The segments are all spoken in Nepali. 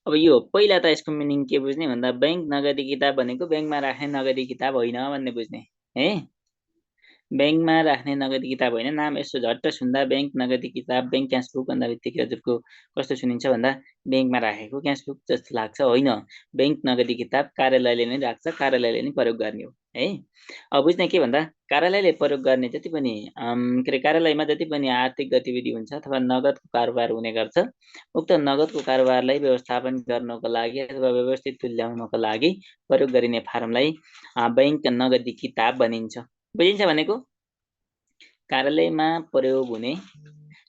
अब यो पहिला त यसको मिनिङ के बुझ्ने भन्दा बैंक नगदी किताब भनेको बैंकमा राख्ने नगदी किताब होइन भन्ने बुझ्ने है। बैंकमा राख्ने नगदी किताब होइन। नाम यसो झट्ट सुन्दा बैंक नगदी किताब बैंक क्यास बुक भन्दा बित्तिकै हजुरको कस्तो सुनिन्छ भन्दा बैंकमा राखेको क्यास बुक जस्तो लाग्छ। होइन, बैंक नगदी किताब कार्यालयले नै राख्छ, कार्यालयले नै प्रयोग गर्ने हो है। अब बुझ्ने के भन्दा कार्यालयले प्रयोग गर्ने जति पनि के अरे कार्यालयमा जति पनि आर्थिक गतिविधि हुन्छ अथवा नगदको कारोबार हुने गर्छ, उक्त नगदको कारोबारलाई व्यवस्थापन गर्नको लागि अथवा व्यवस्थित तुल्याउनको लागि प्रयोग गरिने फारमलाई बैंक नगदी किताब भनिन्छ। बुझिन्छ भनेको कार्यालयमा प्रयोग हुने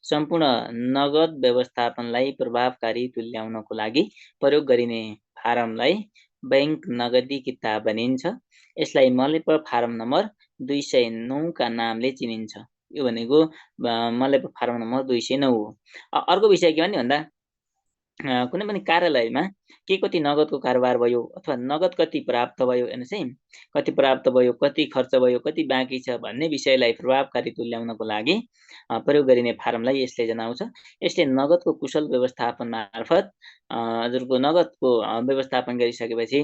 सम्पूर्ण नगद व्यवस्थापनलाई प्रभावकारी तुल्याउनको लागि प्रयोग गरिने फारमलाई बैंक नगदी किताब भनिन्छ। यसलाई मलेप फारम नम्बर 209 का नामले चिनिन्छ। यो भनेको मलेप फारम नम्बर 209 हो। अर्को विषय के भन्ने भन्दा कुनै पनि कार्यालयमा के कति नगदको कारोबार भयो अथवा नगद कति प्राप्त भयो हेर्नुहोस् है, कति प्राप्त भयो, कति खर्च भयो, कति बाँकी छ भन्ने विषयलाई प्रभावकारी तुल्याउनको लागि प्रयोग गरिने फारमलाई यसले जनाउँछ। यसले नगदको कुशल व्यवस्थापन मार्फत हजुरको नगदको व्यवस्थापन गरिसकेपछि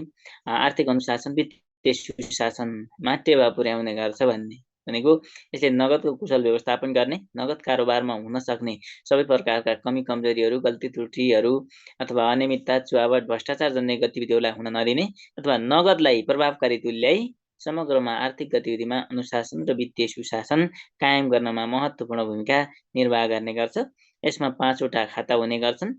आर्थिक अनुशासन वित्तीय सुशासनमा टेवा पुर्याउने गर्छ भन्ने भनेको यसले नगदको कुशल व्यवस्थापन गर्ने, नगद कारोबारमा हुन सक्ने सबै प्रकारका कमी कमजोरीहरू, गल्ती त्रुटिहरू अथवा अनियमितता, चुहावट, भ्रष्टाचार जन्य गतिविधिहरूलाई हुन नदिने अथवा नगदलाई प्रभावकारी तुल्याई समग्रमा आर्थिक गतिविधिमा अनुशासन र वित्तीय सुशासन कायम गर्नमा महत्त्वपूर्ण भूमिका निर्वाह गर्ने गर्छ। यसमा 5 वटा खाता हुने गर्छन्,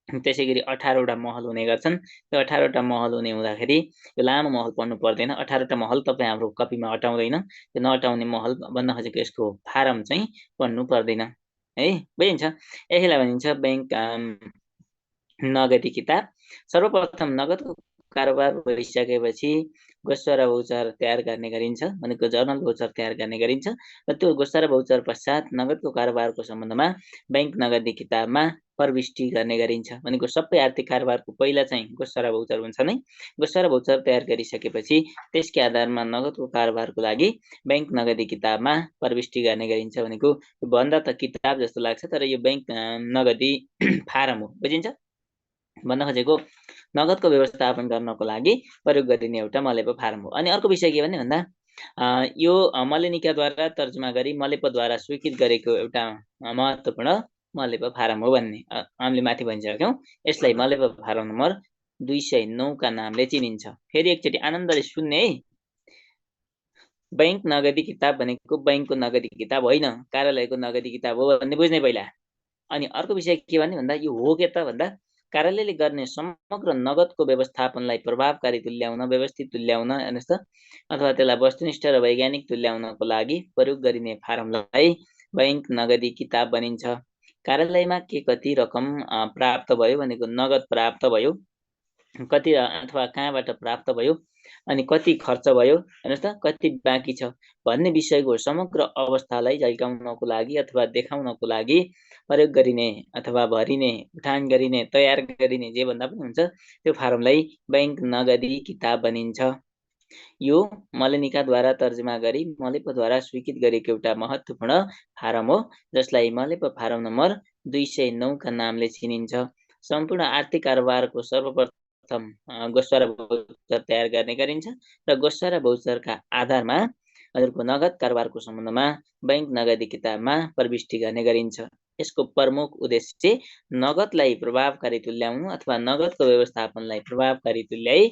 त्यसैगरी 18 वटा महल हुने गर्छन्। यो 18 वटा महल हुने हुँदाखेरि यो लामो महल पढ्नु पर्दैन। 18 वटा महल तपाईँ हाम्रो कपीमा अटाउँदैन। त्यो नअटाउने महल भन्न खोजेको यसको फारम चाहिँ पढ्नु पर्दैन है। बुझिन्छ? यसलाई भनिन्छ बैंक नगदी किताब। सर्वप्रथम नगदको कारोबार भइसकेपछि गोस्वा र भौचर तयार गर्ने गरिन्छ, भनेको जर्नल भौचर तयार गर्ने गरिन्छ र त्यो गोस्वा र भौचर पश्चात नगदको कारोबारको सम्बन्धमा बैंक नगदी किताबमा प्रविष्टि गर्ने गरिन्छ। भनेको सबै आर्थिक कारोबारको पहिला चाहिँ गोस्वा र भौचर हुन्छ नै। गोस्वा र भौचर तयार गरिसकेपछि त्यसकै आधारमा नगदको कारोबारको लागि बैंक नगदी किताबमा प्रविष्टि गर्ने गरिन्छ। भनेको भन्दा त किताब जस्तो लाग्छ तर यो बैंक नगदी फारम हो। बुझिन्छ? भन्न खोजेको नगदको व्यवस्थापन गर्नको लागि प्रयोग गरिने एउटा मलेप फारम हो। अनि अर्को विषय के भन्ने भन्दा यो मलेनिकाद्वारा तर्जुमा गरी मलेपद्वारा स्वीकृत गरेको एउटा महत्त्वपूर्ण मलेप फारम हो भन्ने हामीले माथि भनिसक्यौँ। यसलाई मलेप फारम नम्बर 209 का नामले चिनिन्छ। फेरि एकचोटि आनन्दले सुन्ने है। बैंक नगदी किताब भनेको बैंकको नगदी किताब होइन, कार्यालयको नगदी किताब हो भन्ने बुझ्ने पहिला। अनि अर्को विषय के भन्ने भन्दा यो हो के त भन्दा कार्यालयले गर्ने समग्र नगदको व्यवस्थापनलाई प्रभावकारी तुल्याउन, व्यवस्थित तुल्याउन हेर्नुहोस् त अथवा त्यसलाई वस्तुनिष्ठ र वैज्ञानिक तुल्याउनको लागि प्रयोग गरिने फारमलाई बैंक नगदी किताब भनिन्छ। कार्यालयमा के कति रकम प्राप्त भयो भनेको नगद प्राप्त भयो, कति अथवा कहाँबाट प्राप्त भयो अनि कति खर्च भयो हेर्नुहोस् त, कति बाँकी छ भन्ने विषयको समग्र अवस्थालाई झल्काउनको लागि अथवा देखाउनको लागि प्रयोग गरिने अथवा भरिने, उठान गरिने, तयार गरिने जे भन्दा पनि हुन्छ त्यो फारमलाई बैंक नगदी किताब भनिन्छ। यो मलेनिकाद्वारा तर्जुमा गरी मलेपद्वारा स्वीकृत गरेको एउटा महत्त्वपूर्ण फारम हो, जसलाई मलेप फारम नम्बर 209 का नामले चिनिन्छ। सम्पूर्ण आर्थिक कारोबारको सर्वप्रथम गोस्वा र भौचर तयार गर्ने गरिन्छ र गोस्वा र भौचरका आधारमा हजुरको नगद कारोबारको सम्बन्धमा बैंक नगदी किताबमा प्रविष्टि गर्ने गरिन्छ। यसको प्रमुख उद्देश्य नगदलाई प्रभावकारी तुल्याउनु अथवा नगदको व्यवस्थापनलाई प्रभावकारी तुल्याई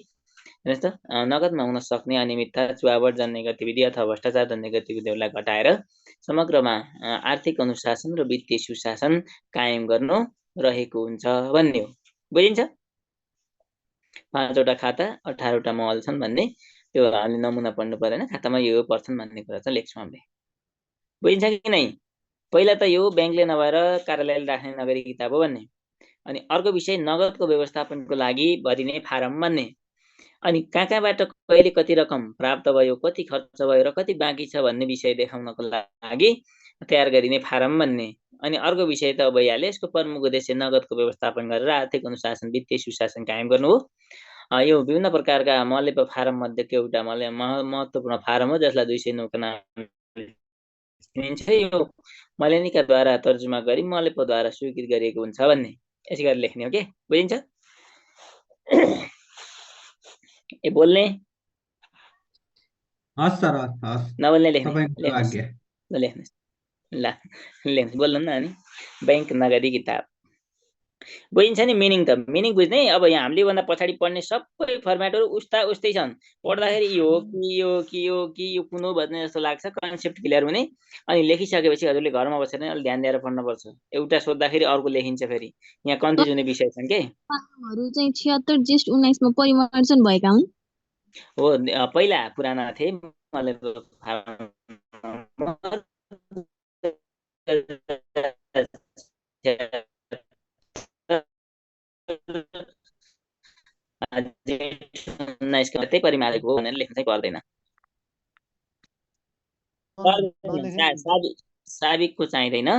हेर्नुहोस् त नगदमा हुन सक्ने अनियमितता, चुहावट जन्य गतिविधि अथवा भ्रष्टाचार जन्य गतिविधिहरूलाई घटाएर समग्रमा आर्थिक अनुशासन र वित्तीय सुशासन कायम गर्नु रहेको हुन्छ भन्ने हो। बुझिन्छ? 5 वटा खाता, 18 वटा महल छन् भन्ने त्यो हामीले नमुना पढ्नु पर्दैन, खातामा यो पर्छन् भन्ने कुरा चाहिँ लेख्छौँ हामीले। बुझिन्छ कि नै? पहिला त यो बैंकले नभएर कार्यालयले राख्ने नगदी किताब हो भन्ने। अनि अर्को विषय नगदको व्यवस्थापनको लागि भरिने फारम भन्ने। अनि कहाँबाट कहिले कति रकम प्राप्त भयो, कति खर्च भयो र कति बाँकी छ भन्ने विषय देखाउनको लागि तयार गरिने फारम भन्ने। अनि अर्को विषय त भइहाल्यो, यसको प्रमुख उद्देश्य नगदको व्यवस्थापन गरेर आर्थिक अनुशासन वित्तीय सुशासन कायम गर्नु हो। यो विभिन्न प्रकारका मलेप फारम मध्येको एउटा महत्त्वपूर्ण फारम हो, जसलाई 209 का नामले चिनिन्छ। यो मलेनिकाद्वारा तर्जुमा गरी मलेपद्वारा स्वीकृत गरिएको हुन्छ भन्ने यसै गरी लेख्ने हो के। बुझिन्छ? ए बोल्ने हस् सर हस् हस् नबोल्ने लेख्ने तपाईँको लेख्नुहोस् आज्ञा। ल लेख्नुहोस् ल लेख्नुहोस् बोल्नु न अनि बैंक नगदी किताब बुझिन्छ नि मिनिङ त मिनिङ बुझ्ने अब यहाँ हामीले भन्दा पछाडि पढ्ने सबै फर्मेटहरू उस्तै छन् पढ्दाखेरि यो हो कि यो कि यो कि यो कुन हो भन्ने जस्तो लाग्छ कन्सेप्ट क्लियर हुने अनि लेखिसकेपछि हजुरले घरमा बसेर नै अलिक ध्यान दिएर पढ्नुपर्छ एउटा सोद्धाखेरि अर्को लेखिन्छ फेरि यहाँ कन्फ्युज हुने विषय छन् के फारमहरू चाहिँ 76 जेष्ठ 19 मा परिमार्जन भएका हुन् हो पहिला पुराना थिए मलाई त्यही परिमारेको हो भनेर लेख्न चाहिँ पर्दैन साबिकको चाहिँदैन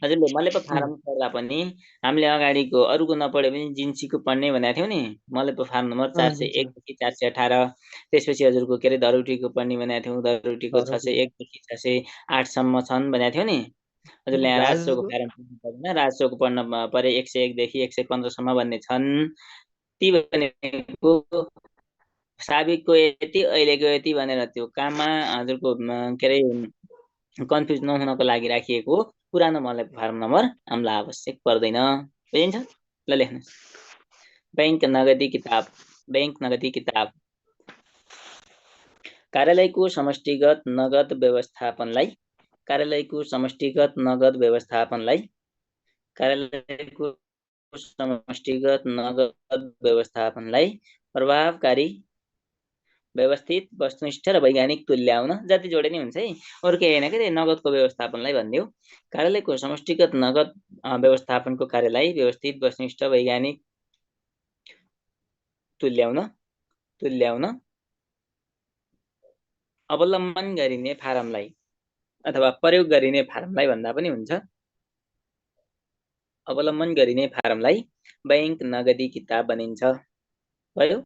हजुरले मल्ल पो फारम पढ्दा पनि हामीले अगाडिको अरूको नपढे पनि जिन्सीको पढ्ने भनेको थियौँ नि मल्ल पो फारम नम्बर 401 देखि 418 त्यसपछि हजुरको के अरे धरौटीको पढ्ने भनेको थियौँ धरौटीको 601 देखि 608 सम्म छन् भनेको थियौँ नि हजुरले यहाँ राजस्वको फारम पढ्दैन राजस्वको पढ्न परे 101 देखि 115 सम्म भन्ने छन् ती भनेको साबिकको यति अहिलेको यति भनेर त्यो काममा हजुरको के अरे कन्फ्युज नहुनको लागि राखिएको पुरानो मलाई फारम नम्बर हामीलाई आवश्यक पर्दैन बुझिन्छ ल लेख्नुहोस् बैंक नगदी किताब बैंक नगदी किताब कार्यालयको समष्टिगत नगद व्यवस्थापनलाई कार्यालयको समष्टिगत नगद व्यवस्थापनलाई कार्यालयको समष्टिगत नगद व्यवस्थापनलाई प्रभावकारी व्यवस्थित वस्तुनिष्ठ र वैज्ञानिक तुल्याउन जति जोडे नै हुन्छ है अरू केही होइन के नगदको व्यवस्थापनलाई भनिदियो कार्यालयको समष्टिगत नगद व्यवस्थापनको कार्यलाई व्यवस्थित वस्तुनिष्ठ वैज्ञानिक तुल्याउन अवलम्बन गरिने फारमलाई अथवा प्रयोग गरिने फारमलाई भन्दा पनि हुन्छ अवलम्बन गरिने फारमलाई बैंक नगदी किताब भनिन्छ भयो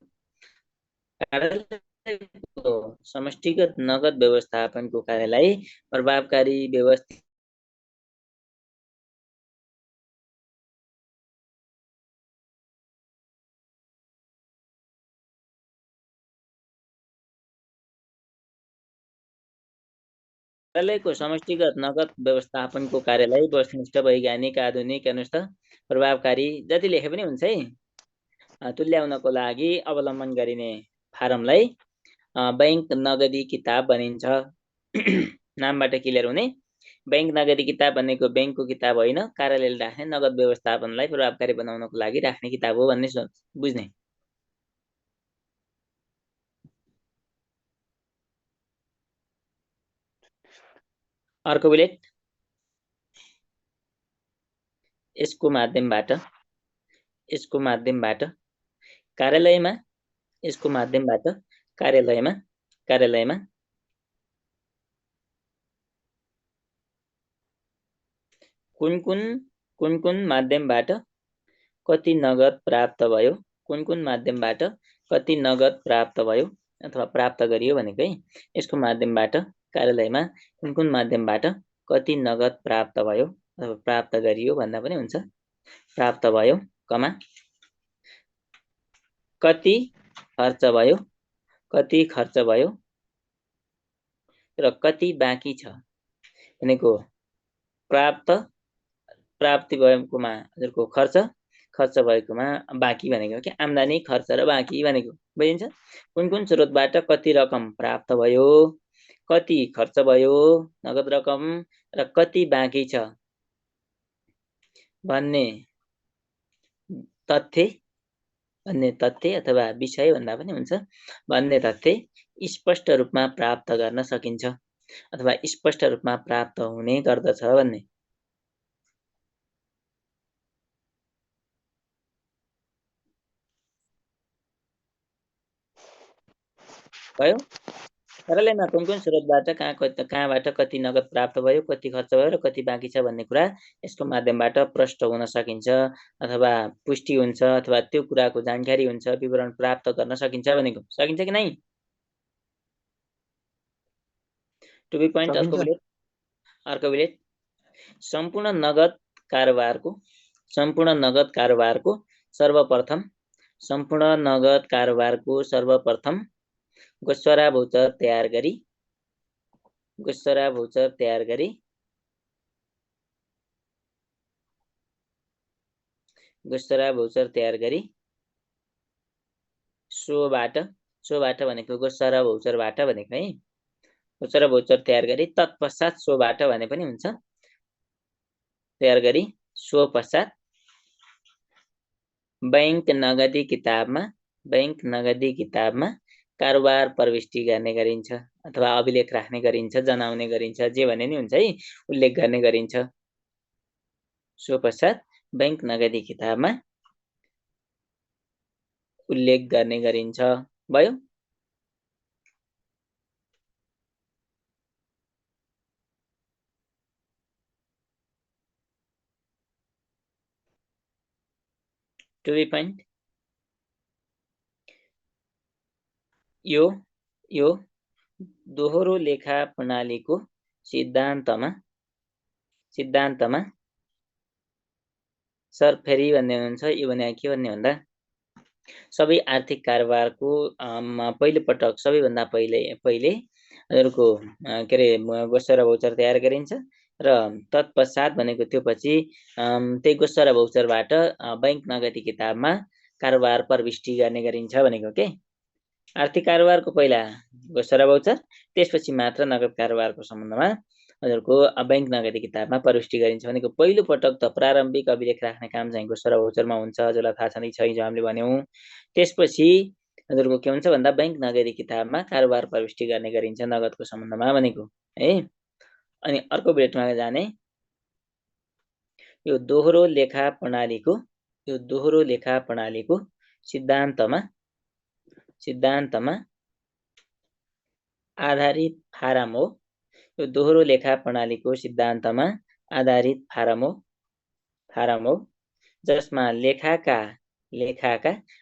समष्टिगत नगद व्यवस्थापनको कार्यलाई प्रभावकारी व्यवस्थित कार्यालयको समष्टिगत नगद व्यवस्थापनको कार्यलाई वस्तुनिष्ठ वैज्ञानिक आधुनिक हेर्नुहोस् त प्रभावकारी जति लेखे पनि हुन्छ है तुल्याउनको लागि अवलम्बन गरिने फारमलाई बैंक नगदी किताब भनिन्छ नामबाट क्लियर हुने बैंक नगदी किताब भनेको बैंकको किताब होइन कार्यालयले राख्ने नगद व्यवस्थापनलाई प्रभावकारी बनाउनको लागि राख्ने किताब हो भन्ने बुझ्ने अर्को बुलेट यसको माध्यमबाट कार्यालयमा यसको माध्यमबाट कार्यालयमा कुन माध्यमबाट कति नगद प्राप्त भयो कुन माध्यमबाट कति नगद प्राप्त भयो अथवा प्राप्त गरियो भनेको है यसको माध्यमबाट कार्यालयमा कुन माध्यमबाट कति नगद प्राप्त भयो अथवा प्राप्त गरियो भन्दा पनि हुन्छ प्राप्त भयो कमा कति खर्च भयो र कति बाँकी छ भनेको प्राप्ति भएकोमा हजुरको खर्च भएकोमा बाँकी भनेको के आम्दानी खर्च र बाँकी भनेको बुझिन्छ कुन स्रोतबाट कति रकम प्राप्त भयो कति खर्च भयो नगद रकम र कति बाँकी छ भन्ने तथ्य अथवा विषय भन्दा पनि हुन्छ भन्ने तथ्य स्पष्ट रूपमा प्राप्त गर्न सकिन्छ अथवा स्पष्ट रूपमा प्राप्त हुने गर्दछ भन्ने भयो कार्यालयमा कुन स्रोतबाट कहाँबाट कति नगद प्राप्त भयो कति खर्च भयो र कति बाँकी छ भन्ने कुरा यसको माध्यमबाट प्रष्ट हुन सकिन्छ अथवा पुष्टि हुन्छ अथवा त्यो कुराको जानकारी हुन्छ विवरण प्राप्त गर्न सकिन्छ भनेको सकिन्छ कि नै टु बी पोइन्ट अर्को बुलेट सम्पूर्ण नगद कारोबारको सर्वप्रथम सम्पूर्ण नगद कारोबारको सर्वप्रथम गोस्वरा भौचर तयार गरी सोबाट भनेको गोस्वरा भौचरबाट भनेको है, गोस्वरा भौचर तयार गरी तत्पश्चात सोबाट भने पनि हुन्छ, तयार गरी सो पश्चात बैंक नगदी किताबमा कारोबार प्रविष्टि गर्ने गरिन्छ अथवा अभिलेख राख्ने गरिन्छ, जनाउने गरिन्छ, जे भने नि हुन्छ है, उल्लेख गर्ने गरिन्छ। सो पश्चात बैंक नगदी किताबमा उल्लेख गर्ने गरिन्छ। भयो। टु बी पोइन्ट यो दोहोरो लेखा प्रणालीको सिद्धान्तमा सर फेरि भन्ने हुन्छ। यो भने के भन्ने भन्दा सबै आर्थिक कारोबारको पहिलो पटक सबैभन्दा पहिले हजुरको के अरे गोस्वरा भौचर तयार गरिन्छ र तत्पश्चात भनेको त्यो पछि त्यही गोस्वरा भौचरबाट बैंक नगदी किताबमा कारोबार प्रविष्टि गर्ने गरिन्छ भनेको के। आर्थिक कारोबारको पहिला गोस्वरा भौचर, त्यसपछि मात्र नगद कारोबारको सम्बन्धमा हजुरको बैंक नगदी किताबमा प्रविष्टि गरिन्छ भनेको पहिलो पटक त प्रारम्भिक अभिलेख राख्ने काम चाहिँ गोस्वरा भौचरमा हुन्छ, हजुरलाई थाहा छँदै छ हिजो हामीले भन्यौं। त्यसपछि हजुरको के हुन्छ भन्दा बैंक नगदी किताबमा कारोबार प्रविष्टि गर्ने गरिन्छ नगदको सम्बन्धमा भनेको है। अनि अर्को बुलेटमा जाने यो दोहोरो लेखा प्रणालीको सिद्धान्तमा आधारित फारम हो। यो दोहोरो लेखा प्रणालीको सिद्धान्तमा आधारित फारम हो जसमा लेखाका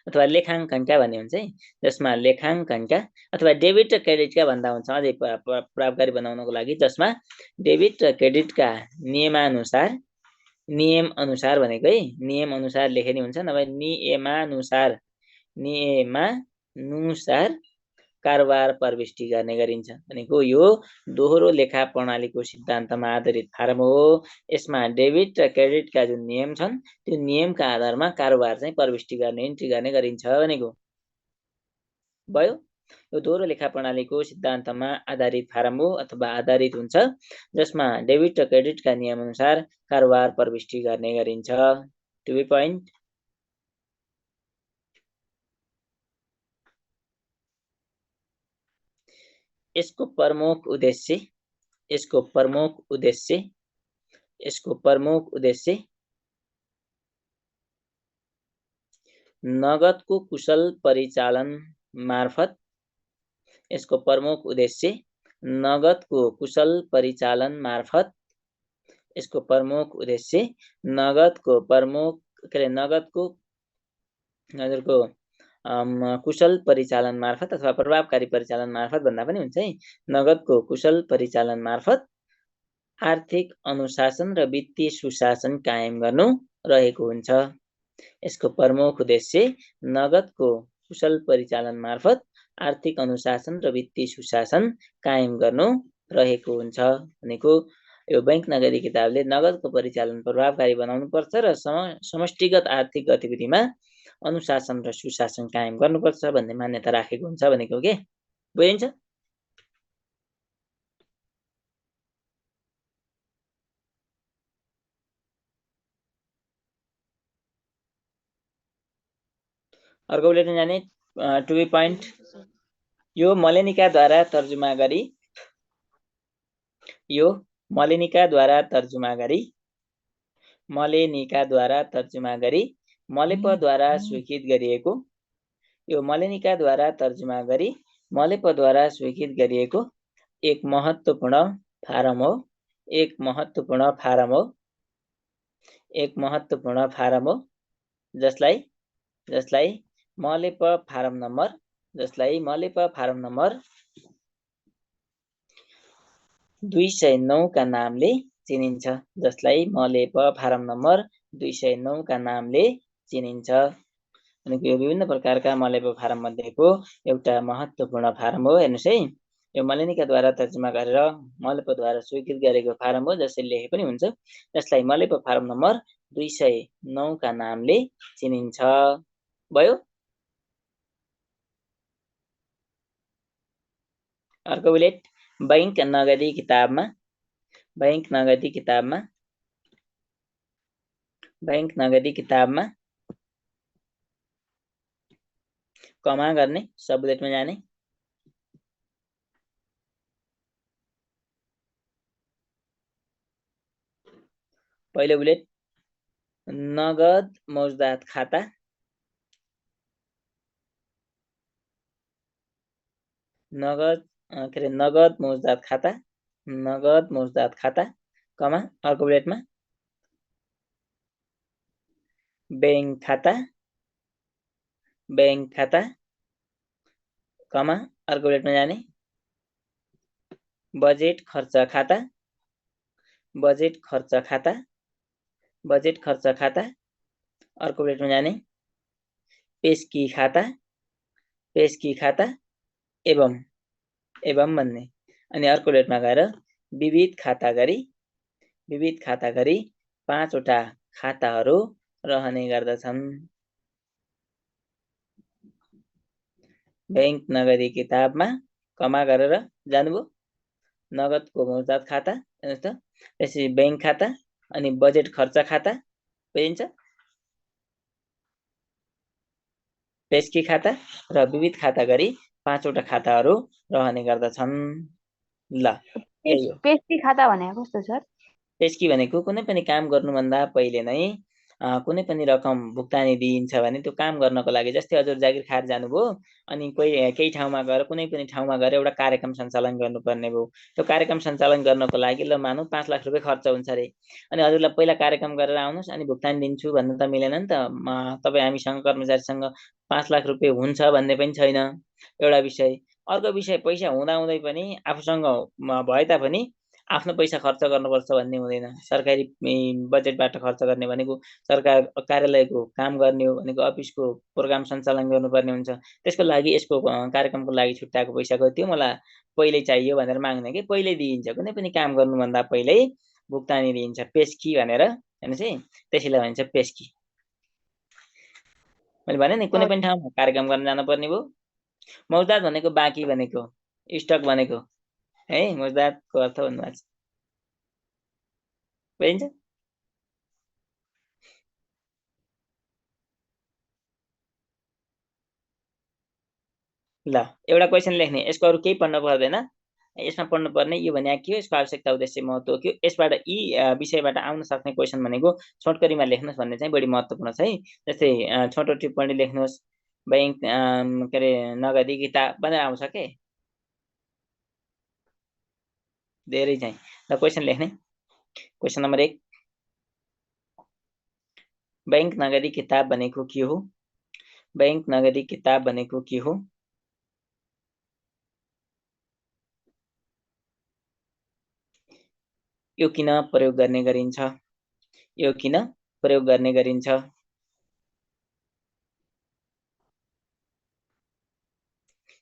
अथवा लेखाङ्कनका भन्ने हुन्छ है, जसमा लेखाङ्कनका अथवा डेबिट र क्रेडिटका भन्दा हुन्छ अझै प्रभावकारी बनाउनको लागि, जसमा डेबिट र क्रेडिटका नियम अनुसार भनेको है, नियम अनुसार लेखेनी हुन्छ, नभए नियमानुसार कारोबार प्रविष्टि गर्ने गरिन्छ भनेको यो दोहोरो लेखा प्रणालीको सिद्धान्तमा आधारित फारम हो। यसमा डेबिट र क्रेडिटका जुन नियम छन् त्यो नियमका आधारमा कारोबार चाहिँ प्रविष्टि गर्ने, इन्ट्री गर्ने गरिन्छ भनेको भयो। यो दोहोरो लेखा प्रणालीको सिद्धान्तमा आधारित फारम हो अथवा आधारित हुन्छ जसमा डेबिट र क्रेडिटका नियम अनुसार कारोबार प्रविष्टि गर्ने गरिन्छ। टु बी पोइन्ट यसको प्रमुख उद्देश्य नगदको कुशल परिचालन मार्फत नगदको कुशल परिचालन मार्फत अथवा प्रभावकारी परिचालन मार्फत भन्दा पनि हुन्छ है, नगदको कुशल परिचालन मार्फत आर्थिक अनुशासन र वित्तीय सुशासन कायम गर्नु रहेको हुन्छ। यसको प्रमुख उद्देश्य नगदको कुशल परिचालन मार्फत आर्थिक अनुशासन र वित्तीय सुशासन कायम गर्नु रहेको हुन्छ भनेको यो बैंक नगदी किताबले नगदको परिचालन प्रभावकारी बनाउनु पर्छ र समष्टिगत आर्थिक गतिविधिमा अनुशासन र सुशासन कायम गर्नुपर्छ भन्ने मान्यता राखेको हुन्छ भनेको के बुझिन्छ। अर्को बुलेटिन जाने टु बी पोइन्ट यो मलेनिकाद्वारा तर्जुमा गरी मलेपद्वारा स्वीकृत गरिएको एक महत्त्वपूर्ण फारम हो जसलाई मलेप फारम नम्बर 209 का नामले चिनिन्छ। जसलाई मलेप फारम नम्बर 209 का नामले चिनिन्छ। भनेको यो विभिन्न प्रकारका मलेपो फारम मध्येको एउटा महत्त्वपूर्ण फारम हो। हेर्नुहोस् है, यो मलेनिकाद्वारा तर्जुमा गरेर मलेपोद्वारा स्वीकृत गरेको फारम हो, जसले लेखे पनि हुन्छ, जसलाई मलेपो फारम नम्बर 209 का नामले चिनिन्छ। भयो। अर्को बुलेट, बैंक नगदी किताबमा कमा गर्ने, सब बुलेटमा जाने। पहिलो बुलेट, नगद मौजदात खाता, नगद मौजदात खाता, कमा। अर्को बुलेटमा बैंक खाता, कमा। अर्को बुलेटमा जाने, बजेट खर्च खाता, अर्को बुलेटमा जाने, पेस्की खाता, एवं भन्ने। अनि अर्को बुलेटमा गएर विविध खाता गरी 5 वटा खाताहरू रहने गर्दछन्। बैंक नगदी किताबमा कमा गरेर जानुभयो, नगदको मौजदात खाता, हेर्नुहोस् त, त्यसपछि बैंक खाता, अनि बजेट खर्च खाता, बुझिन्छ, पेस्की खाता र विविध खाता गरी 5 वटा खाताहरू रहने गर्दछन्। ल, पेस्की खाता भनेको कस्तो सर? पेस्की भनेको कुनै पनि काम गर्नुभन्दा पहिले नै कुनै पनि रकम भुक्तानी दिइन्छ भने त्यो काम गर्नको लागि, जस्तै हजुर जागिर खाएर जानुभयो अनि केही ठाउँमा गएर कुनै पनि ठाउँमा गएर एउटा कार्यक्रम सञ्चालन गर्नुपर्ने भयो। त्यो कार्यक्रम सञ्चालन गर्नको लागि ल मानौँ 5 लाख रुपियाँ खर्च हुन्छ अरे, अनि हजुरलाई पहिला कार्यक्रम गरेर आउनुहोस् अनि भुक्तानी दिन्छु भन्नु त मिलेन नि त। तपाईँ हामीसँग कर्मचारीसँग 5 लाख रुपियाँ हुन्छ भन्ने पनि छैन, एउटा विषय। अर्को विषय, पैसा हुँदाहुँदै पनि आफूसँग भए तापनि आफ्नो पैसा खर्च गर्नुपर्छ भन्ने हुँदैन। सरकारी बजेटबाट खर्च गर्ने भनेको सरकार कार्यालयको काम गर्ने हो भनेको अफिसको प्रोग्राम सञ्चालन गर्नुपर्ने हुन्छ। त्यसको लागि यसको कार्यक्रमको लागि छुट्याएको पैसा कति हो मलाई पहिल्यै चाहियो भनेर माग्ने कि पहिल्यै दिइन्छ। कुनै पनि काम गर्नुभन्दा पहिल्यै भुक्तानी दिइन्छ, पेस्की भनेर। हेर्नुहोस् है, त्यसैलाई भनिन्छ पेस्की। मैले भने नि कुनै पनि ठाउँमा कार्यक्रम गर्न जानुपर्ने भयो। मौजदात भनेको बाँकी भनेको, स्टक भनेको है, मौजदातको अर्थ भन्नुभएको छ, बुझिन्छ। ल, एउटा क्वेसन लेख्ने, यसको अरू केही पढ्नु पर्दैन। यसमा पढ्नुपर्ने यो भने के हो, यसको आवश्यकता उद्देश्य महत्त्व के हो, यसबाट यी विषयबाट आउन सक्ने क्वेसन भनेको छोटकरीमा लेख्नुहोस् भन्ने चाहिँ बढी महत्त्वपूर्ण छ है। जस्तै छोटो टिप्पणी लेख्नुहोस्, बैंक के अरे नगदी किताब भनेर आउँछ के, धेरै चाहिँ। ल, क्वेसन लेख्ने, क्वेसन नम्बर 1, बैंक नगदी किताब भनेको के हो? बैंक नगदी किताब भनेको के हो? यो किन प्रयोग गर्ने गरिन्छ? यो किन प्रयोग गर्ने गरिन्छ?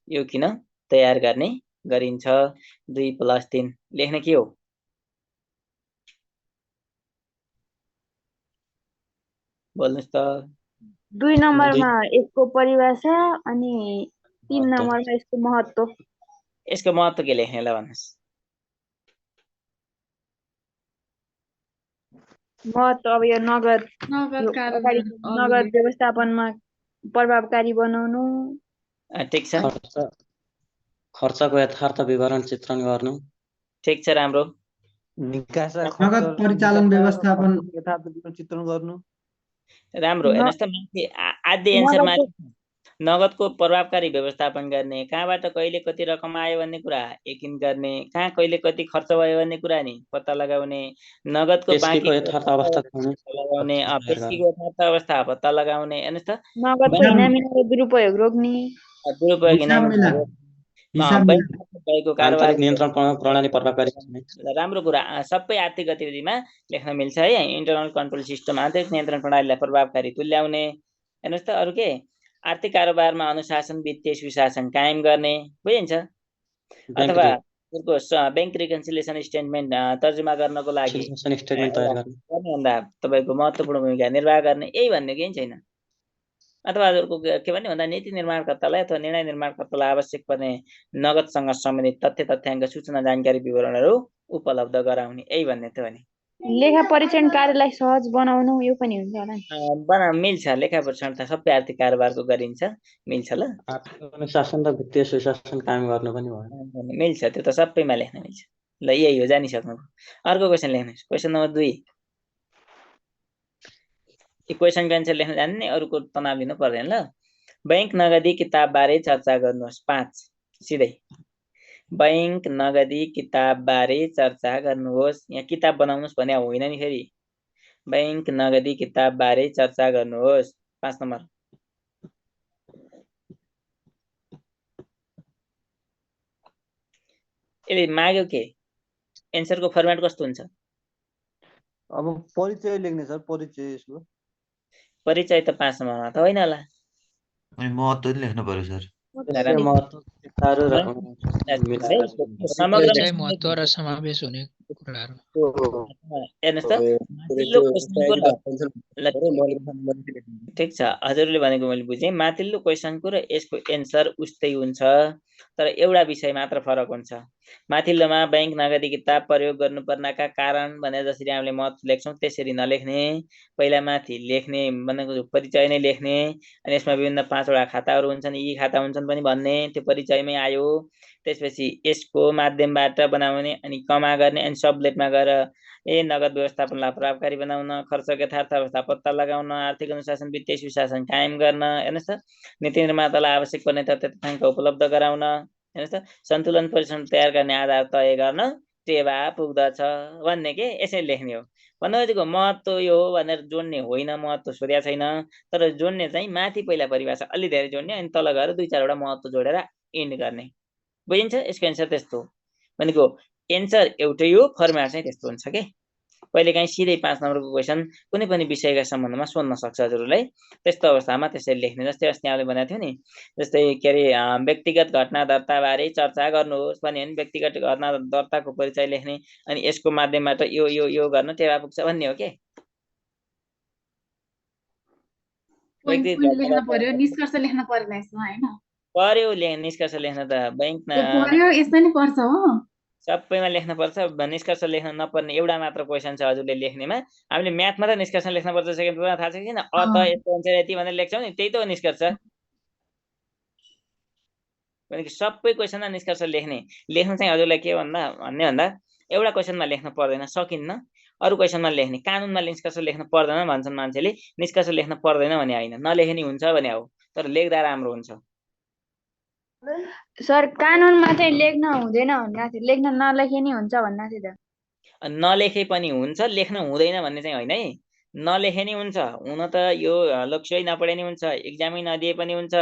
यो किन तयार गर्ने गरिन्छ? 2 + 3 लेख्ने के हो? बोल्नुस् त। 2 नम्बरमा यसको परिभाषा अनि 3 नम्बरमा यसको महत्त्व। यसको महत्त्व के लेख्ने ल भन्नुस्? महत्त्व अब यो नगद व्यवस्थापनमा प्रभावकारी बनाउनु। ठिक छ, खर्चको यथार्थ विवरण चित्रण गर्नु। ठिक छ, राम्रो। नगद परिचालन व्यवस्थापन यथार्थ विवरण चित्रण गर्नु, राम्रो। हेर्नुहोस् त, माथि आद्य एन्सरमा नगदको प्रभावकारी व्यवस्थापन गर्ने, कहाँबाट कहिले कति रकम आयो भन्ने कुरा यकिन गर्ने, कहाँ कहिले कति खर्च भयो भन्ने कुरा नि पत्ता लगाउने, नगदको बाँकी यथार्थ अवस्था लगाउने, पेस्कीको यथार्थ अवस्था पत्ता लगाउने। हेर्नुहोस् त, नगदको इनामी दुरुपयोग रोक्ने, भएको कारोबार नियन्त्रण प्रणाली प्रभावकारी। राम्रो कुरा, सबै आर्थिक गतिविधिमा लेख्न मिल्छ है। इन्टरनल कन्ट्रोल सिस्टम, आन्तरिक नियन्त्रण प्रणालीलाई प्रभावकारी तुल्याउने, हेर्नुहोस् त अरू के आर्थिक कारोबारमा अनुशासन वित्तीय सुशासन कायम गर्ने बुझिन्छ अथवा बैंक रिकन्सिलिएसन स्टेटमेन्ट तर्जुमा गर्नको लागि स्टेटमेन्ट तयार गर्ने गर्नुभन्दा तपाईँको महत्त्वपूर्ण भूमिका निर्वाह गर्ने यही भन्ने केही छैन अथवा हजुरको के भन्ने भन्दा नीति निर्माणकर्तालाई अथवा निर्णय निर्माणकर्तालाई आवश्यक पर्ने नगदसँग सम्बन्धित तथ्य तथ्याङ्क सूचना जानकारी विवरणहरू उपलब्ध गराउने यही भन्ने त हो नि लेखा परीक्षण कार्यलाई सहज बनाउनु यो पनि हुन्छ होला नि मिल्छ लेखा परीक्षण त सबै आर्थिक कारोबारको गरिन्छ मिल्छ ल आर्थिक अनुशासन र वित्तीय सुशासन कायम गर्नु पनि भयो मिल्छ त्यो त सबैमा लेख्न मिल्छ ल यही हो जानिसक्नु अर्को क्वेसन लेख्नुहोस् क्वेसन नम्बर 2 यो क्वेसनको एन्सर लेख्न जान्ने अरूको तनाव लिनु पर्दैन ल बैंक नगदी किताब बारे चर्चा गर्नुहोस् 5 सिधै बैंक नगदी किताब बारे चर्चा गर्नुहोस् यहाँ किताब बनाउनुहोस् भने होइन नि फेरि बैंक नगदी किताब बारे चर्चा गर्नुहोस् 5 नम्बर यसले माग्यो के एन्सरको फर्मेट कस्तो हुन्छ अब परिचय लेख्ने सर परिचय यसको परिचय त 5 नम्बरमा त होइन होला अनि महत्त्व पनि लेख्नु पर्यो सर परिचय महत्त्व र समावेश हुने कुराहरू हेर्नुहोस् त ठिक छ हजुरले भनेको मैले बुझेँ माथिल्लो क्वेसनको र यसको एन्सर उस्तै हुन्छ तर एउटा विषय मात्र फरक हुन्छ माथिल्लोमा बैंक नगदी किताब प्रयोग गर्नुपर्नका कारण भने जसरी हामीले महत्त्व लेख्छौँ त्यसरी नलेख्ने पहिला माथि लेख्ने भनेको परिचय नै लेख्ने अनि यसमा विभिन्न 5 वटा खाताहरू हुन्छन् यी खाता हुन्छन् पनि भन्ने त्यो परिचयमै आयो त्यसपछि यसको माध्यमबाट बनाउने अनि कमा गर्ने अनि सबलेटमा गएर नगद व्यवस्थापनलाई प्रभावकारी बनाउन खर्चको यथार्थ अवस्था पत्ता लगाउन आर्थिक अनुशासन वित्तीय सुशासन कायम गर्न हेर्नुहोस् त नीति निर्मातालाई आवश्यक पर्ने तथ्य तथ्याङ्क उपलब्ध गराउन हेर्नुहोस् त सन्तुलन परीक्षण तयार गर्ने आधार तय गर्न टेवा पुग्दछ भन्ने के यसरी लेख्ने हो भन्नुको महत्त्व यो हो भनेर जोड्ने होइन महत्त्व सोध्या छैन तर जोड्ने चाहिँ माथि पहिला परिभाषा अलि धेरै जोड्ने अनि तल गएर 2-4 वटा महत्त्व जोडेर एन्ड गर्ने बुझिन्छ यसको एन्सर त्यस्तो भनेको एन्सर एउटै हो फर्मेट चाहिँ त्यस्तो हुन्छ के पहिले काहीँ सिधै 5 नम्बरको क्वेसन कुनै पनि विषयका सम्बन्धमा सोध्न सक्छ हजुरलाई त्यस्तो अवस्थामा त्यसरी लेख्ने जस्तै अस्ति हामीले भनेको थियो नि जस्तै के अरे व्यक्तिगत घटना दर्ताबारे चर्चा गर्नुहोस् भन्यो भने व्यक्तिगत घटना दर्ताको परिचय लेख्ने अनि यसको माध्यमबाट यो गर्न टेवा पुग्छ भन्ने हो के लेख्न पर्यो निष्कर्ष लेख्न पर्दैन यसमा हैन पर्यो निष्कर्ष लेख्न त बैंकमा पर्यो यसमा नि पर्छ हो सबैमा लेख्न पर्छ निष्कर्ष लेख्न नपर्ने एउटा मात्र क्वेसन छ हजुरले लेख्नेमा हामीले म्याथमा त निष्कर्ष लेख्न पर्छ सेकेन्डमा थाहा छ कि छैन अत यसको एन्सर यति भनेर लेख्छौँ नि त्यही त हो निष्कर्ष भनेको सबै क्वेसनमा निष्कर्ष लेख्न चाहिँ हजुरलाई के भन्दा एउटा क्वेसनमा लेख्न पर्दैन सकिन्न अरू क्वेसनमा लेख्ने कानुनमा निष्कर्ष लेख्न पर्दैन भन्छन् मान्छेले निष्कर्ष लेख्न पर्दैन भने होइन नलेख्ने हुन्छ भने हो तर लेख्दा राम्रो हुन्छ सर कानुनमा चाहिँ लेख्न हुँदैन भन्ना थियो लेख्न नलेखे नि हुन्छ भन्ना थियो त नलेखे पनि हुन्छ लेख्न हुँदैन भन्ने चाहिँ होइन है नलेखे नि हुन्छ हुन त यो लक्ष्यै नपढे नि हुन्छ एक्जामै नदिए पनि हुन्छ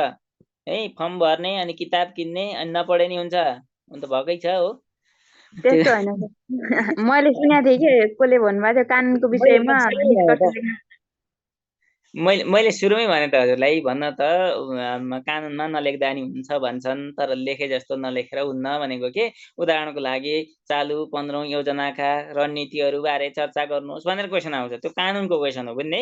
है फर्म भर्ने अनि किताब किन्ने अनि नपढे नि हुन्छ हुन त भएकै छ हो त्यस्तो हैन मैले सुनेको थिएँ कि कसले भन्नुभएको थियो कानुनको विषयमा मैले सुरुमै भने त हजुरलाई भन्न त कानुनमा नलेख्दा नि हुन्छ भन्छन् तर लेखे जस्तो नलेखेर हुन्न भनेको के उदाहरणको लागि चालु 15औं योजनाका रणनीतिहरू बारे चर्चा गर्नुहोस् भनेर क्वेसन आउँछ त्यो कानुनको क्वेसन हो बुझ्ने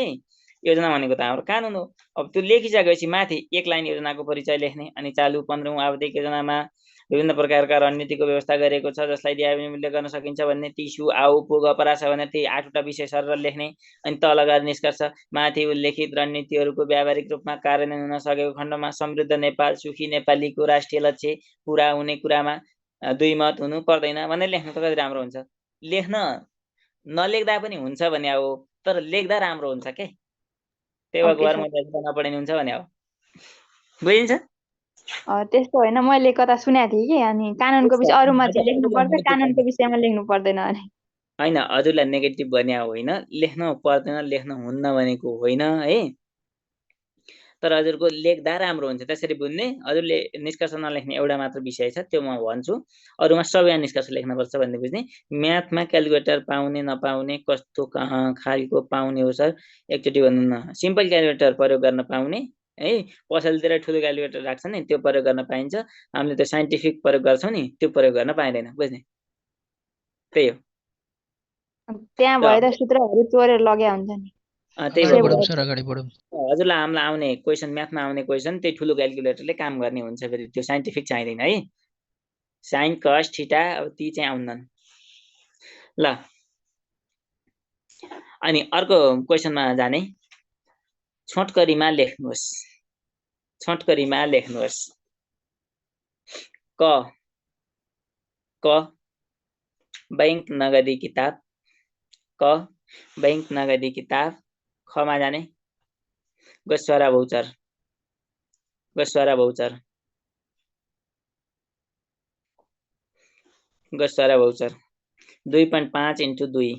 योजना भनेको त हाम्रो कानुन हो अब त्यो लेखिसकेपछि माथि एक लाइन योजनाको परिचय लेख्ने अनि चालु 15औं आवधिक योजनामा विभिन्न प्रकारका रणनीतिको व्यवस्था गरेको छ जसलाई दियाबिनी मूल्य गर्न सकिन्छ भन्ने तिसु आउ पुग परास भने ती 8 वटा विषय सरर लेख्ने अनि तल गएर निष्कर्ष माथि उल्लेखित रणनीतिहरूको व्यावहारिक रूपमा कार्यान्वयन हुन सकेको खण्डमा समृद्ध नेपाल सुखी नेपालीको राष्ट्रिय लक्ष्य पूरा हुने कुरामा दुई मत हुनु पर्दैन भनेर लेख्नु त कति राम्रो हुन्छ लेख्न नलेख्दा पनि हुन्छ भने हो तर लेख्दा राम्रो हुन्छ के त्यही भएर मैले नपढे हुन्छ भने हो बुझिन्छ त्यस्तो हैन मैले कता सुनेको थिएँ कि अनि कानुनको विषय अरूमा चाहिँ लेख्नु पर्छ कानुनको विषयमा लेख्नु पर्दैन अरे हैन हजुरलाई नेगेटिभ भन्या होइन लेख्न पर्दैन लेख्न हुन्न भनेको होइन है तर हजुरको लेख्दा राम्रो हुन्छ त्यसरी बुझ्ने। हजुरले निष्कर्ष नलेख्ने एउटा मात्र विषय छ त्यो म भन्छु, अरूमा सबैमा निष्कर्ष लेख्नुपर्छ भन्ने बुझ्ने। म्याथमा क्यालकुलेटर पाउने नपाउने कस्तो कहाँ खालको पाउने हो सर एकचोटि भन्नु न। सिम्पल क्यालकुलेटर प्रयोग गर्न पाउने है, पसलतिर ठुलो क्यालकुलेटर राख्छ नि त्यो प्रयोग गर्न पाइन्छ, हामीले त्यो साइन्टिफिक प्रयोग गर्छौँ नि त्यो प्रयोग गर्न पाइँदैन बुझ्ने, त्यही हो। त्यहाँ भएर सूत्रहरू चोरेर लग्या हुन्छ नि। त्यही अगाडि भएर बढौँ सर, अगाडि बढौँ। हजुरलाई हामीलाई आउने क्वेसन म्याथमा आउने क्वेसन त्यही ठुलो क्यालकुलेटरले काम गर्ने हुन्छ, फेरि त्यो साइन्टिफिक चाहिँदैन है। साइन कस थीटा अब ती चाहिँ आउँदैन। ल अनि अर्को क्वेसनमा जाने। छोटकरीमा लेख्नुहोस्, छोटकरीमा लेख्नुहोस्। क बैंक नगदी किताब, क बैंक नगदी किताब। खमा जाने गस्वारा भौचर, गस्वारा भौचर, गस्वारा भौचर 2.5 × 2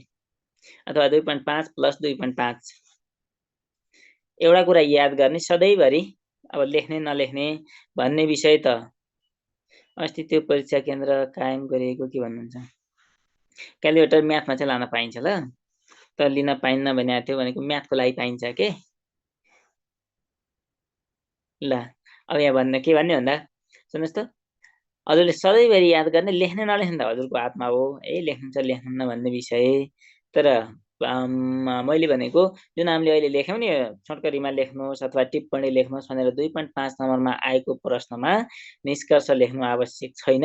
अथवा 2.5 + 2.5। एउटा कुरा याद गर्ने सधैँभरि अब लेख्ने नलेख्ने भन्ने विषय त अस्ति त्यो परीक्षा केन्द्र कायम गरिएको के भन्नुहुन्छ, क्यालकुलेटर म्याथमा चाहिँ लान पाइन्छ ल, तर लिन पाइन्न भनेको थियो, भनेको म्याथको लागि पाइन्छ के। ल अब यहाँ भन्दा के भन्ने भन्दा सुन्नुहोस् त, हजुरले सधैँभरि याद गर्ने लेख्ने नलेख्ने त हजुरको हातमा हो है, लेख्नुहुन्छ लेख्नुहुन्न भन्ने विषय। तर मैले भनेको जुन हामीले अहिले लेख्यौँ नि छोटकरीमा लेख्नुहोस् अथवा टिप्पणी लेख्नुहोस् भनेर 2.5 नम्बरमा आएको प्रश्नमा निष्कर्ष लेख्नु आवश्यक छैन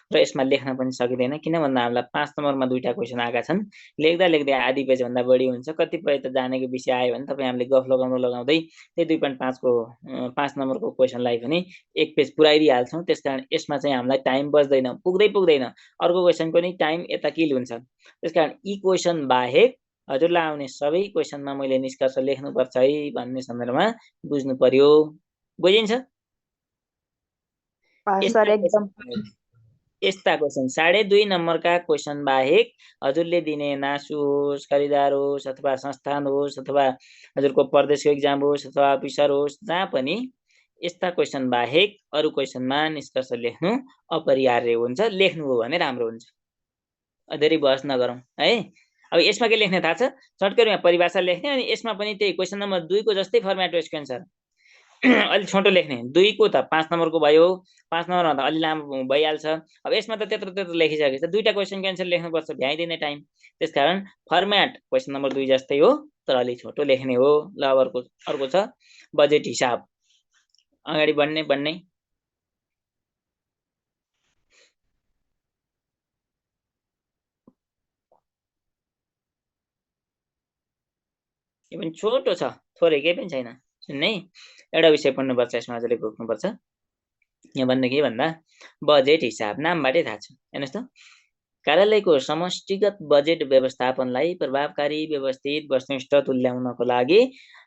र यसमा लेख्न पनि सकिँदैन, किन भन्दा हामीलाई 5 नम्बरमा दुईटा क्वेसन आएका छन्। लेख्दा लेख्दै आधी पेजभन्दा बढी हुन्छ, कतिपय त जानेको विषय आयो भने तपाईँ हामीले गफ लगाउँदै त्यही 2.5 को 5 नम्बरको क्वेसनलाई पनि 1 पेज पुऱ्याइदिइहाल्छौँ। त्यसकारण यसमा चाहिँ हामीलाई टाइम बच्दैन, पुग्दैन। अर्को क्वेसनको नि टाइम यता किल हुन्छ। त्यसकारण यी क्वेसन बाहेक हजुरलाई आउने सबै क्वेसनमा मैले निष्कर्ष लेख्नुपर्छ है भन्ने सन्दर्भमा बुझ्नु पर्यो। बुझिन्छ? यस्ता क्वेसन 2.5 नम्बरका क्वेसन बाहेक हजुरले दिने नासु होस्, खरिदार होस् अथवा संस्थान होस् अथवा हजुरको प्रदेशको इक्जाम होस् अथवा अफिसर होस्, जहाँ पनि यस्ता क्वेसन बाहेक अरू क्वेसनमा निष्कर्ष लेख्नु अपरिहार्य हुन्छ। लेख्नु हो भने राम्रो हुन्छ, धेरै बहस नगरौँ है। अब यसमा के लेख्ने थाहा छ, सर्टकटमा परिभाषा लेख्ने, अनि यसमा पनि त्यही क्वेसन नम्बर 2 को जस्तै फर्मेट हो यसको एन्सर। अलि छोटो लेख्ने, 2 को त 5 नम्बरको भयो, 5 नम्बरमा त अलि लामो भइहाल्छ। अब यसमा त त्यत्रो लेखिसकेछ, दुईटा क्वेसनको एन्सर लेख्नुपर्छ, भ्याइदिने टाइम। त्यसकारण फर्मेट क्वेसन नम्बर 2 जस्तै हो तर अलि छोटो लेख्ने हो। ल अब अर्को छ बजेट हिसाब। अगाडि बढ्ने यो पनि छोटो छ, थोरै केही पनि छैन। सुन्ने एउटा विषय पढ्नुपर्छ, यसमा हजुरले घोक्नुपर्छ। यहाँ भन्दा के भन्दा बजेट हिसाब नामबाटै थाहा छ। हेर्नुहोस् त, कार्यालयको समष्टिगत बजेट व्यवस्थापनलाई प्रभावकारी, व्यवस्थित, वस्तुनिष्ठ तुल्याउनको लागि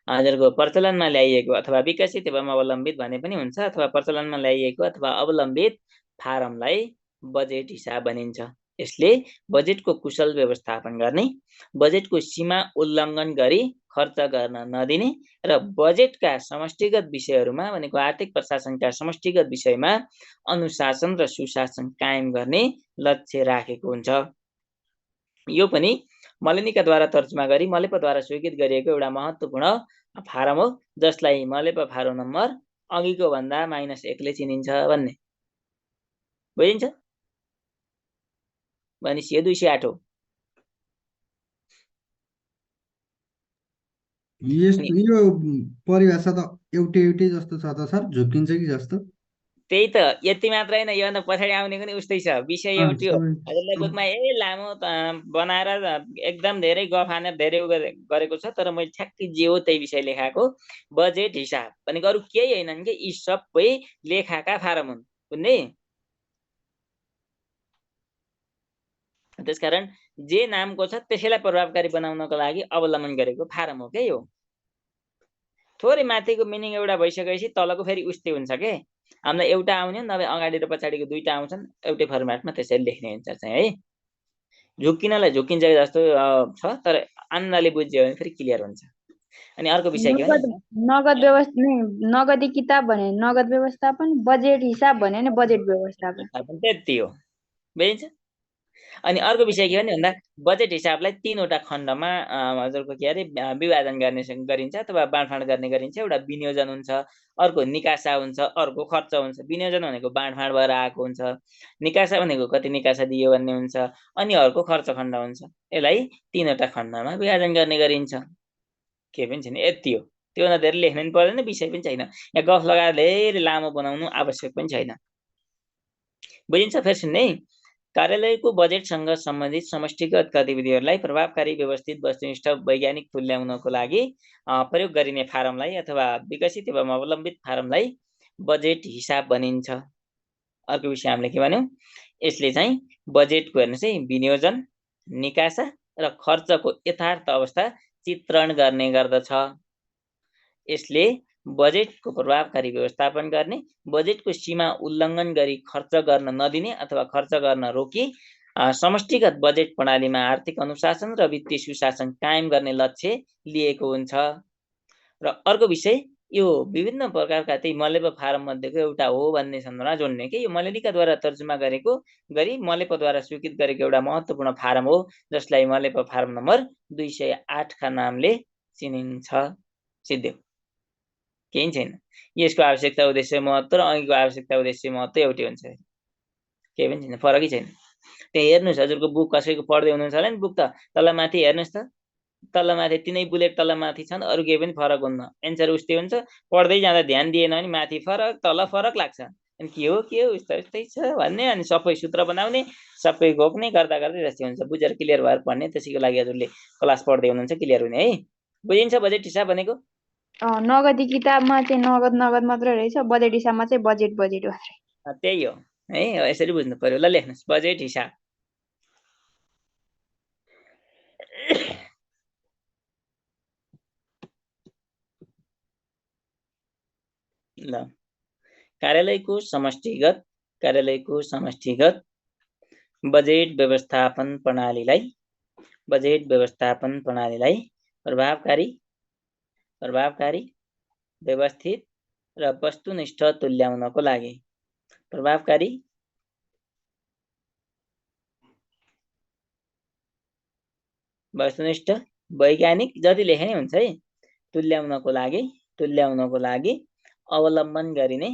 हजुरको प्रचलनमा ल्याइएको अथवा विकसित एवं अवलम्बित भने पनि हुन्छ, अथवा प्रचलनमा ल्याइएको अथवा अवलम्बित फारमलाई बजेट हिसाब भनिन्छ। यसले बजेटको कुशल व्यवस्थापन गर्ने, बजेटको सीमा उल्लङ्घन गरी खर्च गर्न नदिने र बजेटका समष्टिगत विषयहरूमा भनेको आर्थिक प्रशासनका समष्टिगत विषयमा अनुशासन र सुशासन कायम गर्ने लक्ष्य राखेको हुन्छ। यो पनि मलेनिकाद्वारा तर्जुमा गरी मलेपद्वारा स्वीकृत गरिएको एउटा महत्त्वपूर्ण फारम हो, जसलाई मलेप फारो नम्बर अघिको भन्दा -1 ले चिनिन्छ भन्ने बुझिन्छ। भनेपछि यो 208 हो। यो परिभाषा त एउटै जस्तो छ त सर, झुकिन्छ कि जस्तो? त्यही त, यति मात्र हैन, योभन्दा पछाडि आउने पनि उस्तै छ, विषय एउटै हो। हजुरलाई बुकमा लामो बनाएर एकदम धेरै गफ हानेर धेरै गरेको छ, तर मैले ठ्याक्कै जे हो त्यही विषय लेखाएको। बजेट हिसाब भनेको अरू केही हैनन् कि यी सबै लेखाका फारम हुन्, बुझ्ने। त्यसकारण जे नामको छ त्यसैलाई प्रभावकारी बनाउनको लागि अवलम्बन गरेको फारम हो के यो। थोरै माथिको मिनिङ एउटा भइसकेपछि तलको फेरि उस्तै हुन्छ के। हामीलाई एउटा आउने नभए अगाडि र पछाडिको दुईटा आउँछन्, एउटै फर्मेटमा त्यसरी लेख्ने हुन्छ चाहिँ है। झुक्किनलाई झुक्किन्छ जस्तो छ, तर आन्नाले बुझ्यो भने फेरि क्लियर हुन्छ। अनि अर्को विषय के नगद भने नगद व्यवस्था नगदी किताब भने नगद व्यवस्थापन, बजेट हिसाब भने नि बजेट व्यवस्थापन। त्यति हो, बुझिन्छ। अनि अर्को विषय के भने भन्दा बजेट हिसाबलाई 3वटा खण्डमा हजुरको के अरे विभाजन गरिन्छ अथवा बाँडफाँड गर्ने गरिन्छ। एउटा विनियोजन हुन्छ, अर्को निकासा हुन्छ, अर्को खर्च हुन्छ। विनियोजन भनेको बाँडफाँड भएर आएको हुन्छ, निकासा भनेको कति निकासा दियो भन्ने हुन्छ, अनि अर्को खर्च खण्ड हुन्छ। यसलाई 3वटा खण्डमा विभाजन गर्ने गरिन्छ। के पनि छैन, यति हो। त्योभन्दा धेरै लेख्नु पनि पर्दैन, विषय पनि छैन। यहाँ गफ लगाएर धेरै लामो बनाउनु आवश्यक पनि छैन, बुझिन्छ। फेरि सुन्ने, कार्यालयको बजेटसँग सम्बन्धित समष्टिगत गतिविधिहरूलाई प्रभावकारी, व्यवस्थित, वस्तुनिष्ठ, वैज्ञानिक तुल्याउनको लागि प्रयोग गरिने फारमलाई अथवा विकसित एवं अवलम्बित फारमलाई बजेट हिसाब भनिन्छ। अर्को विषय हामीले के भन्यौँ, यसले चाहिँ बजेटको हेर्नुहोस् है विनियोजन, निकासा र खर्चको यथार्थ अवस्था चित्रण गर्ने गर्दछ। यसले बजेटको प्रभावकारी व्यवस्थापन गर्ने, बजेटको सीमा उल्लङ्घन गरी खर्च गर्न नदिने अथवा खर्च गर्न रोकी समष्टिगत बजेट प्रणालीमा आर्थिक अनुशासन र वित्तीय सुशासन कायम गर्ने लक्ष्य लिएको हुन्छ। र अर्को विषय यो विभिन्न प्रकारका त्यही मलेप फारम मध्येको एउटा हो भन्ने सन्दर्भमा जोड्ने कि यो मलेलिकाद्वारा तर्जुमा गरेको गरी मलेपद्वारा स्वीकृत गरेको एउटा महत्त्वपूर्ण फारम हो, जसलाई मलेप फारम नम्बर 208 का नामले चिनिन्छ। सिद्धो केही छैन। यसको आवश्यकता उद्देश्य महत्त्व र अघिको आवश्यकता उद्देश्य महत्त्व एउटै हुन्छ, केही पनि छैन, फरकै छैन। त्यहाँ हेर्नुहोस्, हजुरको बुक कसैको पढ्दै हुनुहुन्छ होला नि, बुक त तल माथि हेर्नुहोस् त, तल माथि 3 बुलेट तल माथि छन्, अरू केही पनि फरक हुन्न। एन्सर उस्तै हुन्छ, पढ्दै जाँदा ध्यान दिएन भने माथि फरक तल फरक लाग्छ। अनि के हो उस्तै छ भन्ने, अनि सबै सूत्र बनाउने, सबै घोक्ने गर्दा गर्दै जस्तै हुन्छ। बुझेर क्लियर भएर पढ्ने, त्यसैको लागि हजुरले क्लास पढ्दै हुनुहुन्छ, क्लियर हुने है। बुझिन्छ बजेट हिसाब भनेको? नगदी किताबमा चाहिँ नगद मात्रै रहेछ, बजेट हिसाबमा चाहिँ बजेट मात्रै। त्यही हो है, यसरी बुझ्नु पर्यो। ल लेख्नुहोस् बजेट हिसाब। ल कार्यालयको समष्टिगत बजेट व्यवस्थापन प्रणालीलाई प्रभावकारी, व्यवस्थित र वस्तुनिष्ठ तुल्याउनको लागि प्रभावकारी, वस्तुनिष्ठ, वैज्ञानिक जति लेखे नै हुन्छ है, तुल्याउनको लागि अवलम्बन गरिने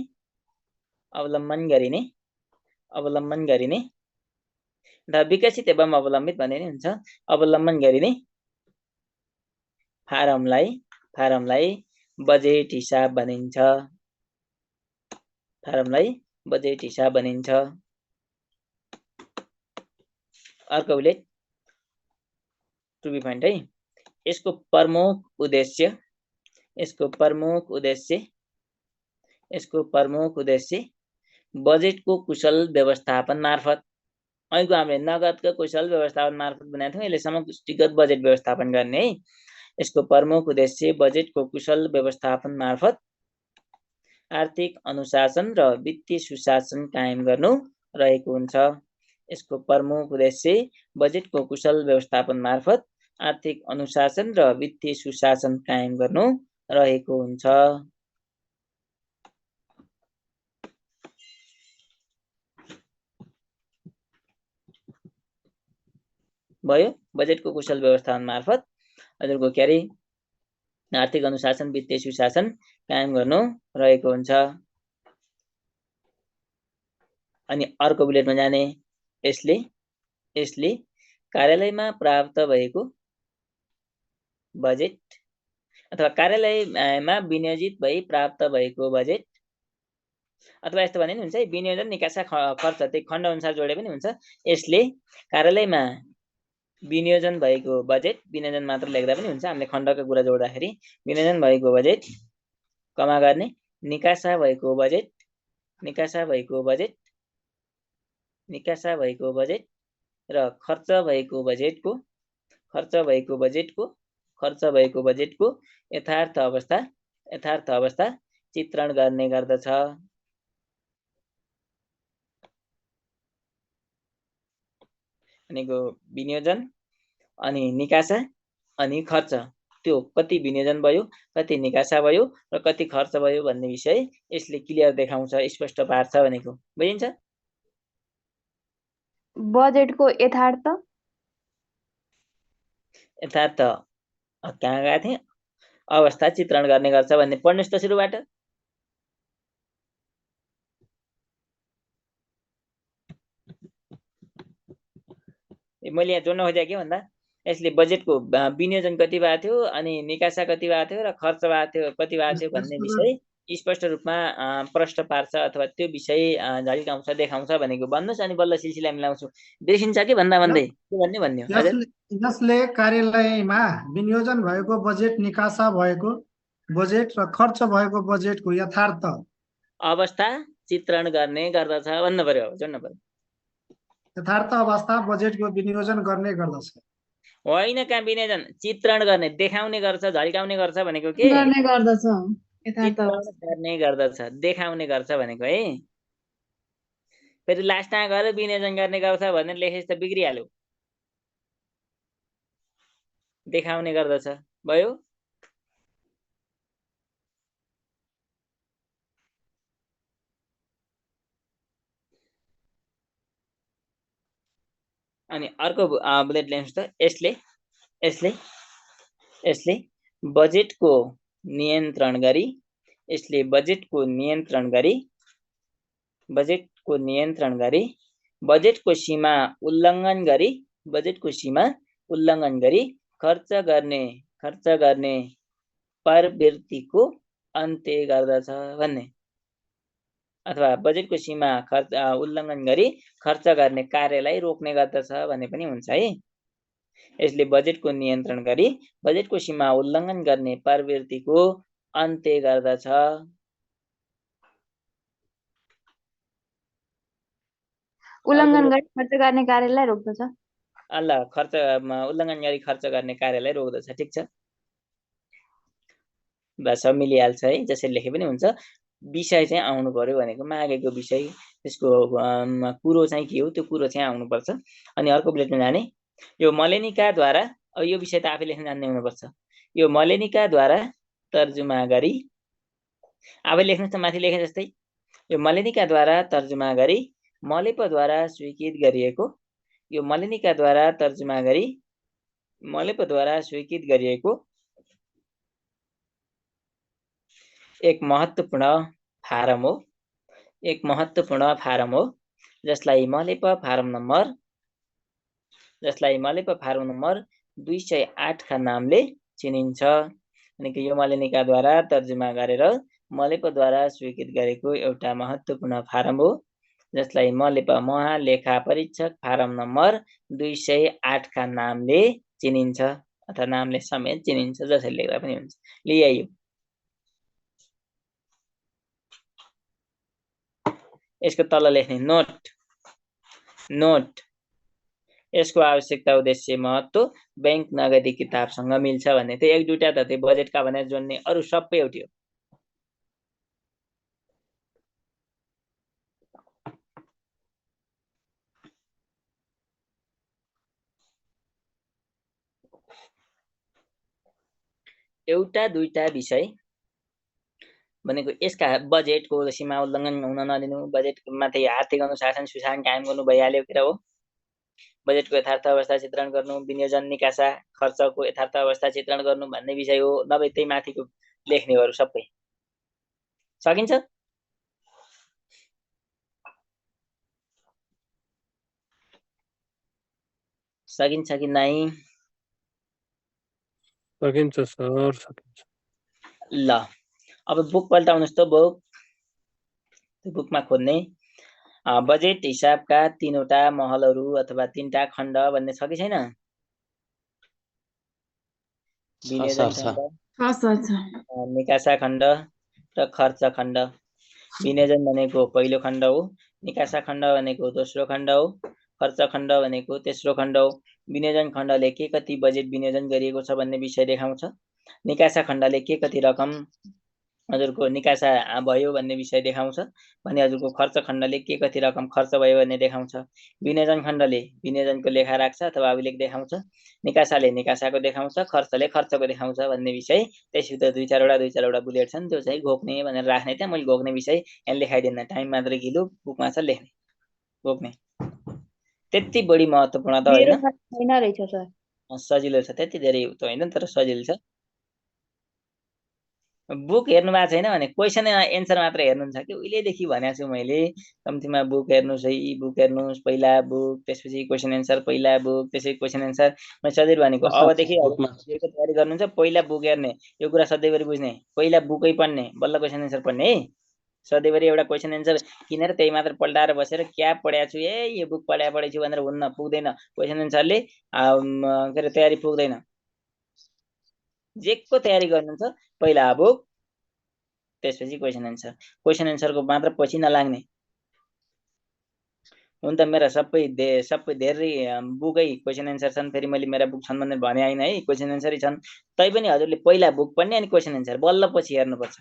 र विकसित एवं अवलम्बित भन्ने हुन्छ। अवलम्बन गरिने फारमलाई बजेट हिसाब भनिन्छ। अर्को बुलेट टु बी पोइन्ट है, यसको प्रमुख उद्देश्य बजेटको कुशल व्यवस्थापन मार्फत, अहिलेको हामीले नगदको कुशल व्यवस्थापन मार्फत बनाएको थियौँ, यसले समष्टिगत बजेट व्यवस्थापन गर्ने है। यसको प्रमुख उद्देश्य बजेटको कुशल व्यवस्थापन मार्फत आर्थिक अनुशासन र वित्तीय सुशासन कायम गर्नु रहेको हुन्छ। यसको प्रमुख उद्देश्य बजेटको कुशल व्यवस्थापन मार्फत आर्थिक अनुशासन र वित्तीय सुशासन कायम गर्नु रहेको हुन्छ। भयो, बजेटको कुशल व्यवस्थापन मार्फत हजुरको के अरे आर्थिक अनुशासन, वित्तीय सुशासन कायम गर्नु रहेको हुन्छ। अनि अर्को बुलेटमा जाने, यसले कार्यालयमा प्राप्त भएको बजेट अथवा कार्यालयमा विनियोजित भई प्राप्त भएको बजेट, अथवा यस्तो भने नि हुन्छ है, विनियोजन, निकासा, खर्च त्यही खण्ड अनुसार जोडे पनि हुन्छ। यसले कार्यालयमा विनियोजन भएको बजेट, विनियोजन मात्र लेख्दा पनि हुन्छ, हामीले खण्डको कुरा जोड्दाखेरि विनियोजन भएको बजेट कमा गर्ने, निकासा भएको बजेट र खर्च भएको बजेटको यथार्थ अवस्था चित्रण गर्ने गर्दछ। भनेको विनियोजन अनि निकासा अनि खर्च त्यो कति विनियोजन भयो, कति निकासा भयो र कति खर्च भयो भन्ने विषय यसले क्लियर देखाउँछ, स्पष्ट पार्छ भनेको बुझिन्छ। बजेटको यथार्थ यथार्थ कहाँ गएको थिएँ, अवस्था चित्रण गर्ने गर्छ भन्ने पढ्नुहोस् त सुरुबाट। मैले यहाँ जोड्न खोजेको के भन्दा यसले बजेटको विनियोजन कति भएको थियो अनि निकासा कति भएको थियो र खर्च भएको थियो कति भएको थियो भन्ने विषय स्पष्ट रूपमा प्रश्न पार्छ अथवा त्यो विषय झल्काउँछ देखाउँछ भनेको भन्नुहोस् अनि बल्ल सिलसिला मिलाउँछु। देखिन्छ कि भन्दा भन्दै के भन्ने भन्ने हो। हजुर यसले कार्यालयमा विनियोजन भएको बजेट, निकासा भएको बजेट र खर्च भएको बजेटको यथार्थ अवस्था चित्रण गर्ने गर्दछ भन्नु पर्यो, जोड्नु पर्यो। यथार्थ अवस्था बजेटको विनियोजन गर्ने गर्दछ। होइन कहाँ विनियोजन चित्रण गर्ने देखाउने गर्छ झल्काउने गर्छ भनेको के गर्ने गर्दछ यथार्थ चित्रण अवस्था। गर्ने गर्दछ देखाउने गर्छ भनेको है। फेरि लास्टमा गएर विनियोजन गर्ने गर्छ भनेर लेखेपछि त बिग्रिहाल्यो। देखाउने गर्दछ भयो। अनि अर्को बुलेट लेख्नुहोस् त यसले यसले यसले बजेटको नियन्त्रण गरी यसले बजेटको नियन्त्रण गरी बजेटको सीमा उल्लङ्घन गरी खर्च गर्ने प्रवृत्तिको अन्त्य गर्दछ भन्ने अथवा बजेटको सीमा उल्लङ्घन गरी खर्च गर्ने कार्यलाई रोक्ने गर्दछ भन्ने पनि हुन्छ है। यसले बजेटको नियन्त्रण गरी बजेटको सीमा उल्लङ्घन गर्ने प्रवृत्तिको अन्त्य गर्दछ। उल्लङ्घन गरी खर्च गर्ने कार्यलाई रोक्दछ। उल्लङ्घन गरी खर्च गर्ने कार्यलाई रोक्दछ। ठिक छ, बस मिलिहाल्छ है, जसरी लेखे पनि हुन्छ। विषय चाहिँ आउनु पर्यो भनेको मागेको विषय त्यसको कुरो चाहिँ के हो त्यो कुरो चाहिँ आउनुपर्छ। अनि अर्को बुलेटमा जाने यो मलेनिकाद्वारा, यो विषय त आफै लेख्न जान्ने हुनुपर्छ। यो मलेनिकाद्वारा तर्जुमा गरी आफै लेख्नुहोस् त माथि लेखे जस्तै। यो मलेनिकाद्वारा तर्जुमा गरी मलेपद्वारा स्वीकृत गरिएको यो मलेनिकाद्वारा तर्जुमा गरी मलेपद्वारा स्वीकृत गरिएको एक महत्त्वपूर्ण फारम हो जसलाई मलेप फारम नम्बर 208 का नामले चिनिन्छ। अनि यो मलेनिकाद्वारा तर्जुमा गरेर मलेपद्वारा स्वीकृत गरेको एउटा महत्त्वपूर्ण फारम हो जसलाई मलेप महालेखा परीक्षक फारम नम्बर 208 का नामले चिनिन्छ अथवा नामले समेत चिनिन्छ, जसरी लेख्दा पनि हुन्छ। लियाइयो यसको तल लेख्ने नोट यसको आवश्यकता उद्देश्य महत्त्व बैंक नगदी किताबसँग मिल्छ भन्ने। त्यो एक दुईटा त त्यो बजेटका भनेर जोड्ने, अरु सबै एउटै हो। एउटा दुईटा विषय भनेको यसका बजेटको सीमा उल्लङ्घन हुन नदिनु, बजेटमाथि आर्थिक अनुशासन सुशासन कायम गर्नु भइहाल्यो के हो। बजेटको यथार्थ अवस्था चित्रण गर्नु, विनियोजन निकासा खर्चको यथार्थ अवस्था चित्रण गर्नु भन्ने विषय हो। नभए त्यही माथिको लेख्नेहरू सबै सकिन्छ। सकिन्छ कि नै? सकिन्छ सर, सकिन्छ। ल अब बुक पल्टाउनुहोस् त। बुकमा खोज्ने बजेट हिसाबका 3वटा महलहरू अथवा 3टा खण्ड भन्ने छ कि छैन? विनियोजन खण्ड, निकासा खण्ड र खर्च खण्ड। विनियोजन भनेको पहिलो खण्ड हो, निकासा खण्ड भनेको दोस्रो खण्ड हो, खर्च खण्ड भनेको तेस्रो खण्ड हो। विनियोजन खण्डले के कति बजेट विनियोजन गरिएको छ भन्ने विषय देखाउँछ। निकासा खण्डले के कति रकम हजुरको निकासा भयो भन्ने विषय देखाउँछ भने हजुरको खर्च खण्डले के कति रकम खर्च भयो भन्ने देखाउँछ। विनियोजन खण्डले विनियोजनको लेखा राख्छ अथवा अभिलेख देखाउँछ। निकासाले निकासाको देखाउँछ, खर्चले खर्चको देखाउँछ भन्ने विषय। त्यसभित्र दुई चारवटा बुलेट छन्, त्यो चाहिँ घोक्ने भनेर राख्ने। त्यहाँ मैले घोक्ने विषय यहाँ लेखाइदिन्न, टाइम मात्र ढिलो, बुकमा छ लेख्ने घोक्ने। त्यति बढी महत्त्वपूर्ण त होइन, मेरोमा छैन रहेछ सर। सजिलो छ, त्यति धेरै त होइन तर सजिलो छ। बुक हेर्नु भएको छैन भने क्वेसन एन्सर मात्र हेर्नुहुन्छ कि उहिलेदेखि भनेको छु मैले। कम्तीमा बुक हेर्नुहोस् है, बुक हेर्नुहोस्, पहिला बुक, त्यसपछि क्वेसन एन्सर, पहिला बुक, त्यसपछि क्वेसन एन्सर। मैले सधैँ भनेको अबदेखि तयारी गर्नुहुन्छ पहिला बुक हेर्ने, यो कुरा सधैँभरि बुझ्ने, पहिला बुकै पढ्ने, बल्ल क्वेसन एन्सर पढ्ने है। सधैँभरि एउटा क्वेसन एन्सर किनेर त्यही मात्र पल्टाएर बसेर क्या पढाएको छु, यो बुक पढाएको छु भनेर हुन्न, पुग्दैन। क्वेसन एन्सरले के अरे तयारी पुग्दैन। जेको तयारी गर्नुहुन्छ पहिला बुक, त्यसपछि क्वेसन एन्सर। क्वेसन एन्सरको मात्र पछि नलाग्ने। हुन त मेरा सबै धेरै बुकै क्वेसन एन्सर छन्, फेरि मैले मेरा बुक छन् भनेर भने होइन है, क्वेसन एन्सरै छन्। तैपनि हजुरले पहिला बुक पढ्ने अनि क्वेसन एन्सर बल्ल पछि हेर्नुपर्छ।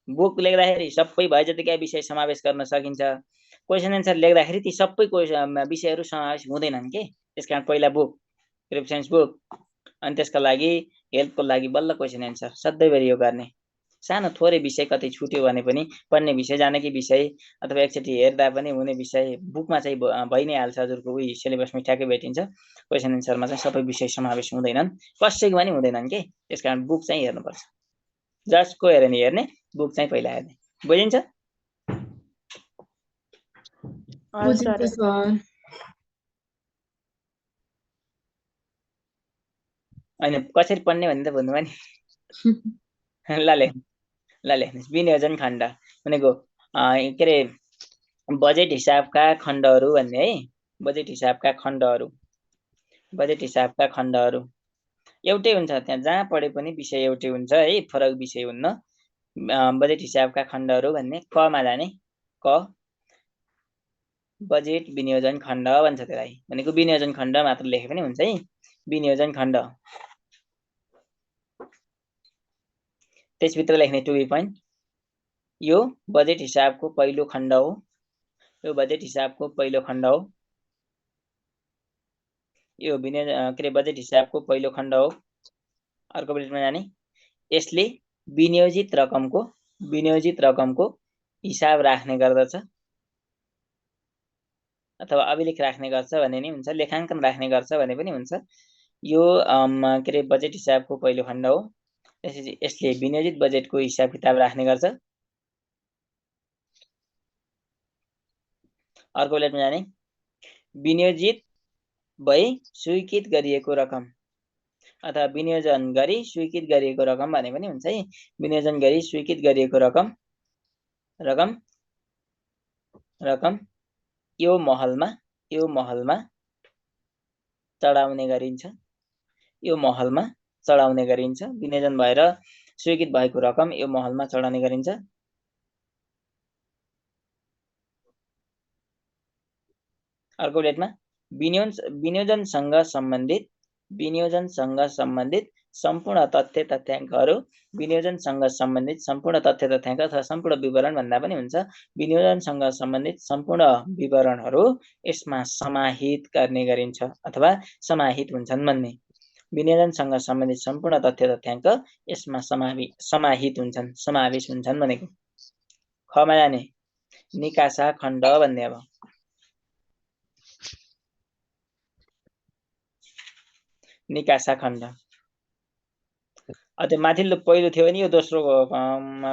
बुक लेख्दाखेरि सबै भए जतिकै विषय समावेश गर्न सकिन्छ। क्वेसन एन्सर लेख्दाखेरि ती सबै विषयहरू समावेश हुँदैनन् के। त्यसकारण पहिला बुक, रेफरेन्स बुक, अनि त्यसका लागि हेल्पको लागि बल्ल क्वेसन एन्सर। सधैँभरि यो गर्ने। सानो थोरै विषय कतै छुट्यो भने पनि पढ्ने विषय, जानकी विषय अथवा एकचोटि हेर्दा पनि हुने विषय बुकमा चाहिँ भइ नै हाल्छ। हजुरको उही सिलेबसमा ठ्याक्कै भेटिन्छ। क्वेसन एन्सरमा चाहिँ सबै विषय समावेश हुँदैनन्, कसैको पनि हुँदैनन् के। त्यसकारण बुक चाहिँ हेर्नुपर्छ। जसको हेर्ने हेर्ने, बुक चाहिँ पहिला हेर्ने। बुझिन्छ? बुझिन्छ सर। होइन कसरी पढ्ने भन्ने त भन्नुभयो नि। ल लेख्नुहोस्। विनियोजन खण्ड भनेको के अरे बजेट हिसाबका खण्डहरू भन्ने है। बजेट हिसाबका खण्डहरू, बजेट हिसाबका खण्डहरू एउटै हुन्छ। त्यहाँ जहाँ पढे पनि विषय एउटै हुन्छ है, फरक विषय हुन्न। बजेट हिसाबका खण्डहरू भन्ने कमा जाने, क बजेट विनियोजन खण्ड भन्छ त्यसलाई। भनेको विनियोजन खण्ड मात्र लेखे पनि हुन्छ है। विनियोजन खण्ड, त्यसभित्र लेख्ने टु बी पोइन्ट, यो बजेट हिसाबको पहिलो खण्ड हो। यो बजेट हिसाबको पहिलो खण्ड हो। यो के अरे बजेट हिसाबको पहिलो खण्ड हो। अर्को बुलेटमा जाने, यसले विनियोजित रकमको हिसाब राख्ने गर्दछ अथवा अभिलेख राख्ने गर्छ भने नि हुन्छ, लेखाङ्कन राख्ने गर्छ भने पनि हुन्छ। यो के अरे बजेट हिसाबको पहिलो खण्ड हो। त्यसपछि यसले विनियोजित बजेटको हिसाब किताब राख्ने गर्छ। अर्को बुलेटमा जाने, विनियोजित भई स्वीकृत गरिएको रकम अथवा विनियोजन गरी स्वीकृत गरिएको रकम भने पनि हुन्छ है। विनियोजन गरी स्वीकृत गरिएको रकम यो महलमा चढाउने गरिन्छ। यो महलमा चढाउने गरिन्छ। विनियोजन भएर स्वीकृत भएको रकम यो महलमा चढाउने गरिन्छ। अर्को बुलेटमा विनियोजनसँग सम्बन्धित सम्पूर्ण तथ्य तथ्याङ्कहरू, विनियोजनसँग सम्बन्धित सम्पूर्ण तथ्य तथ्याङ्क अथवा सम्पूर्ण विवरण भन्दा पनि हुन्छ। विनियोजनसँग सम्बन्धित सम्पूर्ण विवरणहरू यसमा समाहित गर्ने गरिन्छ अथवा समाहित हुन्छन् भन्ने। विनियोजनसँग सम्बन्धित सम्पूर्ण तथ्य तथ्याङ्क यसमा समाहित हुन्छन्, समावेश हुन्छन् भनेको। खमा जाने, निकासा खण्ड भन्ने। अब निकासा खण्ड, त्यो माथिल्लो पहिलो थियो भने यो दोस्रो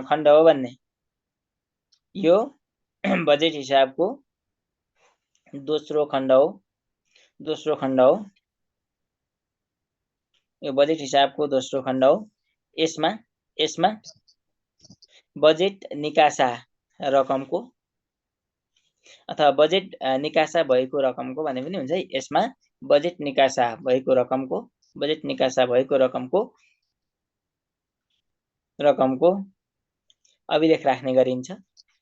खण्ड हो भन्ने। यो बजेट हिसाबको दोस्रो खण्ड हो। यो बजेट हिसाबको दोस्रो खण्ड हो। यसमा बजेट निकासा रकमको अथवा बजेट निकासा भएको रकमको भने पनि हुन्छ है। यसमा बजेट निकासा भएको रकमको अभिलेख राख्ने गरिन्छ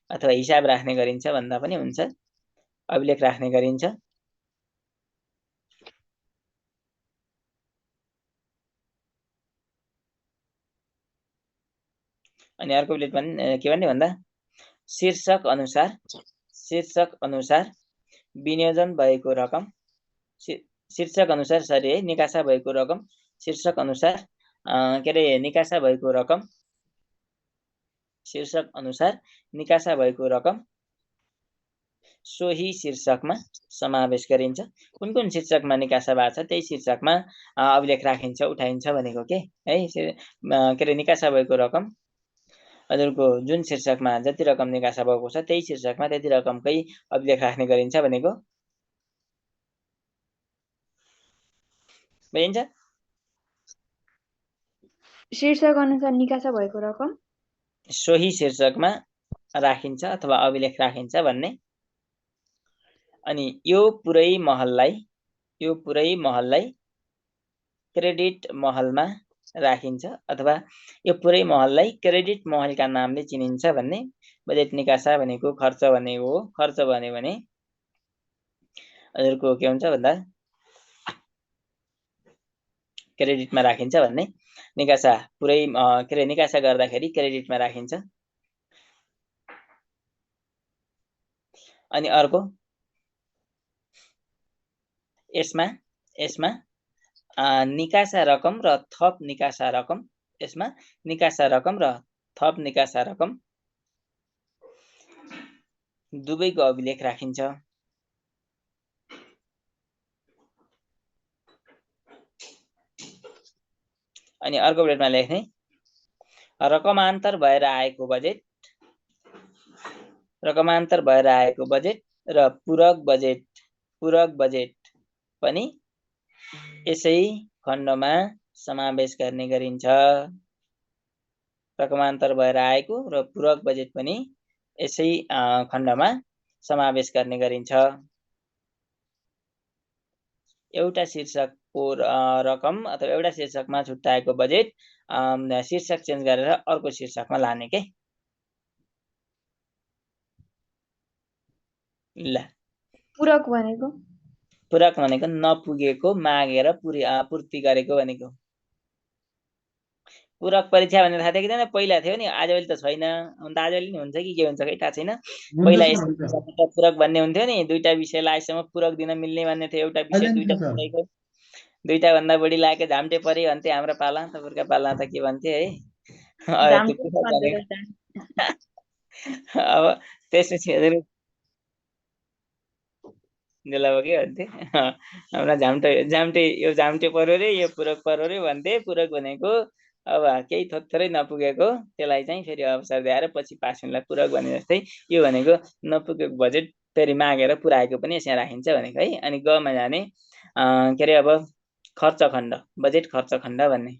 अथवा हिसाब राख्ने गरिन्छ भन्दा पनि हुन्छ। अभिलेख राख्ने गरिन्छ। अनि अर्को बुलेट के भन्ने भन्दा शीर्षक अनुसार विनियोजन भएको रकम शीर्षक अनुसार सरी है निकासा भएको रकम शीर्षक अनुसार के अरे निकासा भएको रकम शीर्षक अनुसार निकासा भएको रकम सोही शीर्षकमा समावेश गरिन्छ। कुन कुन शीर्षकमा निकासा भएको छ त्यही शीर्षकमा अभिलेख राखिन्छ उठाइन्छ भनेको के है। के अरे निकासा भएको रकम हजुरको जुन शीर्षकमा जति रकम निकासा भएको छ त्यही शीर्षकमा त्यति रकमकै अभिलेख राख्ने गरिन्छ भनेको बुझिन्छ। शीर्षक अनुसार निकासा भएको रकम सोही शीर्षकमा राखिन्छ अथवा अभिलेख राखिन्छ भन्ने। अनि यो पुरै महललाई क्रेडिट महलमा राखिन्छ अथवा यो पुरै महललाई क्रेडिट महलका नामले चिनिन्छ भन्ने। बजेट निकासा भनेको खर्च भनेको हो। खर्च भन्यो भने हजुरको के हुन्छ भन्दा क्रेडिटमा राखिन्छ भन्ने। निकासा पुरै के अरे निकासा गर्दाखेरि क्रेडिटमा राखिन्छ। अनि अर्को यसमा निकासा रकम र थप निकासा रकम यसमा निकासा रकम र थप निकासा रकम दुवैको अभिलेख राखिन्छ। अनि अर्को बुलेटमा लेख्ने रकमान्तर भएर आएको बजेट र पूरक बजेट पनि यसै खण्डमा समावेश गर्ने गरिन्छ। रकमान्तर भएर आएको र पूरक बजेट पनि यसै खण्डमा समावेश गर्ने गरिन्छ। एउटा शीर्षकको रकम अथवा एउटा शीर्षकमा छुट्याएको बजेट शीर्षक चेन्ज गरेर अर्को शीर्षकमा लाने के ल। पूरक भनेको नपुगेको मागेर पूर्ति गरेको भनेको। पूरक परीक्षा भनेर थाहा थियो कि छैन? पहिला थियो नि, आजभोलि त छैन। अन्त आजभोलि नि हुन्छ कि के हुन्छ खै थाहा छैन। पहिला पूरक भन्ने हुन्थ्यो नि, दुईटा विषयलाई आइसम्म पूरक दिन मिल्ने भन्ने थियो। एउटा विषय दुईटा भन्दा बढी लागेको झाम्टे परे भन्थे हाम्रो पाला। तपाईँहरूका पाला त के भन्थे है? अब त्यसपछि हजुर दिलाव के भन्थे हाम्रा झाम्टे यो झाम्टे पर्यो रे, यो पूरक पर्यो रे भन्थे। पूरक भनेको अब केही थोरै नपुगेको त्यसलाई चाहिँ फेरि अवसर दिएर पछि पास हुनलाई पूरक भने जस्तै यो भनेको नपुगेको बजेट फेरि मागेर पुऱ्याएको पनि यसमा राखिन्छ भनेको है। अनि गमा जाने के अरे अब खर्च खण्ड बजेट खर्च खण्ड भन्ने।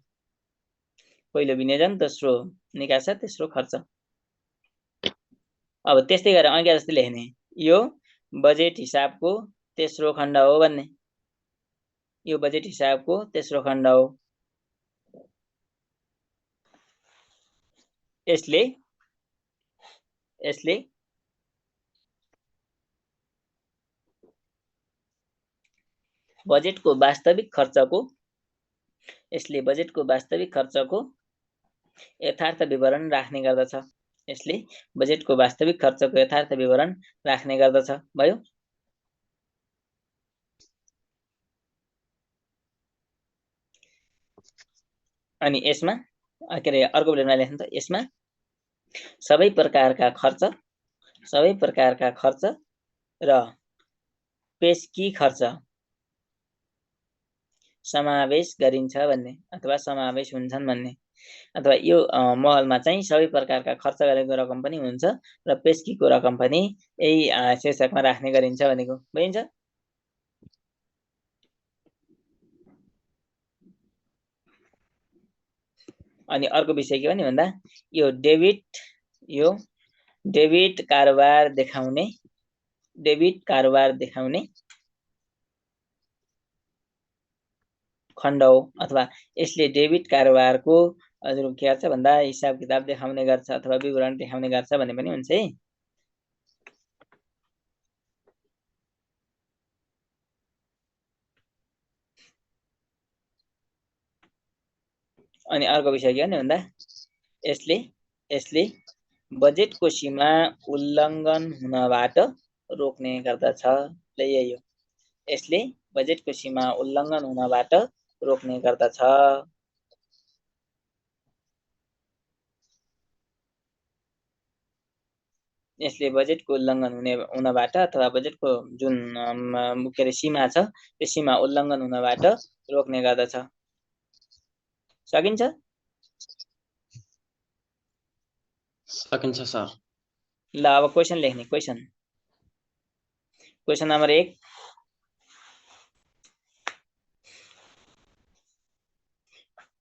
पहिलो विनियोजन, दोस्रो निकासा, तेस्रो खर्च। अब त्यस्तै गरेर अघि जस्तै लेख्ने यो बजेट हिसाबको तेस्रो खण्ड हो भन्ने। यो बजेट हिसाबको तेस्रो खण्ड हो। यसले बजेटको वास्तविक खर्चको यथार्थ विवरण राख्ने गर्दछ। यसले बजेटको वास्तविक खर्चको यथार्थ विवरण राख्ने गर्दछ। भयो। अनि यसमा के अरे अर्को बुलेटमा लेख्नु त यसमा सबै प्रकारका खर्च र पेस्की खर्च समावेश गरिन्छ भन्ने अथवा समावेश हुन्छन् भन्ने। अथवा यो महलमा चाहिँ सबै प्रकारका खर्च गरेको रकम पनि हुन्छ र पेस्कीको रकम पनि यही शीर्षकमा राख्ने गरिन्छ भनेको बुझिन्छ। अनि अर्को विषय के भन्ने भन्दा यो डेबिट कारोबार देखाउने खण्ड हो। अथवा यसले डेबिट कारोबारको हजुर के गर्छ भन्दा हिसाब किताब देखाउने गर्छ अथवा विवरण देखाउने गर्छ भन्ने पनि हुन्छ है। अनि अर्को विषय के भन्ने भन्दा यसले यसले बजेटको सीमा उल्लङ्घन हुनबाट रोक्ने गर्दछ। ल यही हो, यसले बजेटको सीमा उल्लङ्घन हुनबाट रोक्ने गर्दछ। यसले बजेटको उल्लङ्घन हुनबाट अथवा बजेटको जुन के अरे सीमा छ त्यो सीमा उल्लङ्घन हुनबाट रोक्ने गर्दछ। सकिन्छ? सकिन्छ सर। ल अब क्वेसन लेख्ने। क्वेसन नम्बर 1,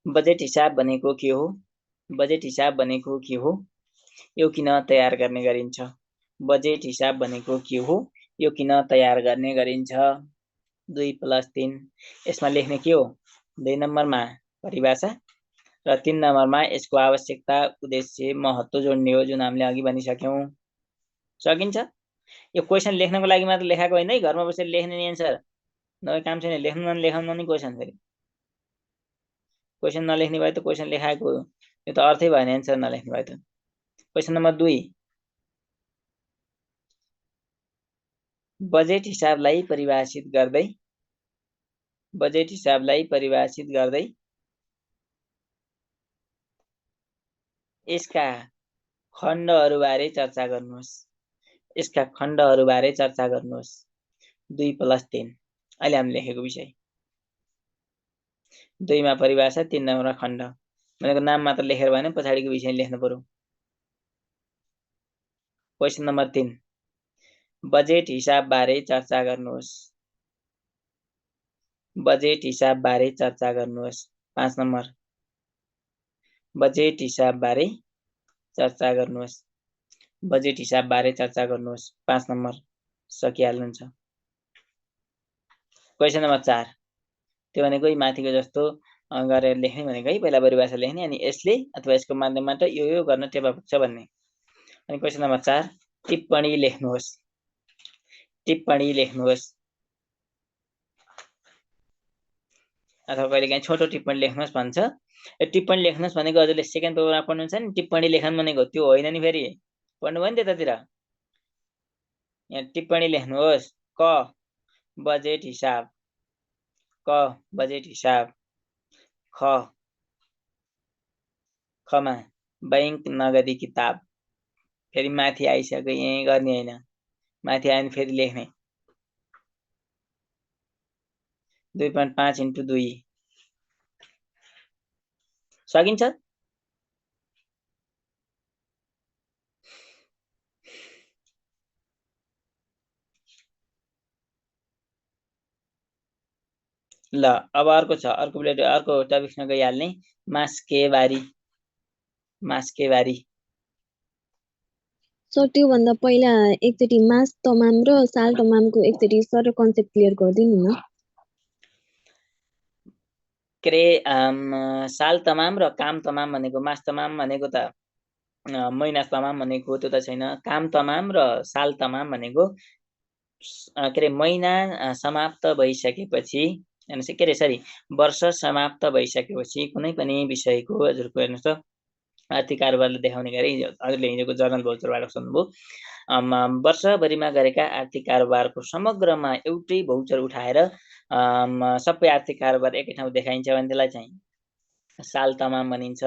बजेट हिसाब भनेको के हो? बजेट हिसाब भनेको के हो? यो किन तयार गर्ने गरिन्छ? बजेट हिसाब भनेको के हो? यो किन तयार गर्ने गरिन्छ? 2 + 3 यसमा लेख्ने के हो? 2 नम्बरमा परिभाषा र 3 नम्बरमा यसको आवश्यकता, उद्देश्य, महत्त्व जोड्ने हो जुन हामीले अघि भनिसक्यौं। सकिन्छ? यो क्वेसन लेख्नको लागि मात्र लेखाएको होइन है, घरमा बसेर लेख्ने नि एन्सर। नभए काम छैन, लेखाउन नि क्वेसन। फेरि क्वेसन नलेख्ने भए त क्वेसन लेखाएको यो त अर्थै भएन एन्सर नलेख्ने भए त। क्वेसन नम्बर 2, बजेट हिसाबलाई परिभाषित गर्दै यसका खण्डहरूबारे चर्चा गर्नुहोस्। 2 + 3 अहिले हामीले लेखेको विषय। 2 मा परिभाषा, 3 नम्बरमा खण्ड भनेको नाम मात्र लेखेर भएन, पछाडिको विषय लेख्नु पर्यो। क्वेसन नम्बर 3, बजेट हिसाबबारे चर्चा गर्नुहोस्। 5 नम्बर, बजेट हिसाबबारे चर्चा गर्नुहोस्। 5 नम्बर सकिहाल्नुहुन्छ। क्वेसन नम्बर 4, त्यो भनेको माथिको जस्तो गरेर लेख्ने भनेको है, पहिला परिभाषा लेख्ने अनि यसले अथवा यसको माध्यमबाट यो गर्न टेवा पुग्छ भन्ने। अनि क्वेसन नम्बर 4, टिप्पणी लेख्नुहोस्। अथवा कहिलेकाहीँ छोटो टिप्पणी लेख्नुहोस् भन्छ। यो टिप्पणी लेख्नुहोस् भनेको हजुरले सेकेन्ड पेपरमा पढ्नुहुन्छ नि, टिप्पणी लेखन भनेको त्यो होइन नि। फेरि पढ्नुभयो नि त्यतातिर। यहाँ टिप्पणी लेख्नुहोस्। क बजेट हिसाब, खमा बैंक नगदी किताब। फेरि माथि आइसक्यो, यही गर्ने होइन, माथि आयो भने फेरि लेख्ने। 2.5 × 2 सकिन्छ? ल अब अर्को छ, अर्को टपिक्समा गइहाल्ने। मास्केबारी। सर त्योभन्दा पहिला एकचोटि मास तमाम र साल तमामको एकचोटि सर कन्सेप्ट क्लियर गरिदिनु न। के अरे साल तमाम र काम तमाम भनेको, मास तमाम भनेको त महिना तमाम भनेको त्यो त छैन। काम तमाम र साल तमाम भनेको के अरे महिना समाप्त भइसकेपछि, के अरे सरी, वर्ष समाप्त भइसकेपछि कुनै पनि विषयको, हजुरको हेर्नुहोस् त आर्थिक कारोबारले देखाउने गरी हजुरले हिजोको जर्नल भौचरबाट सुन्नुभयो। वर्षभरिमा गरेका आर्थिक कारोबारको समग्रमा एउटै भौचर उठाएर सबै आर्थिक कारोबार एकै ठाउँ देखाइन्छ भने त्यसलाई चाहिँ साल तमाम भनिन्छ।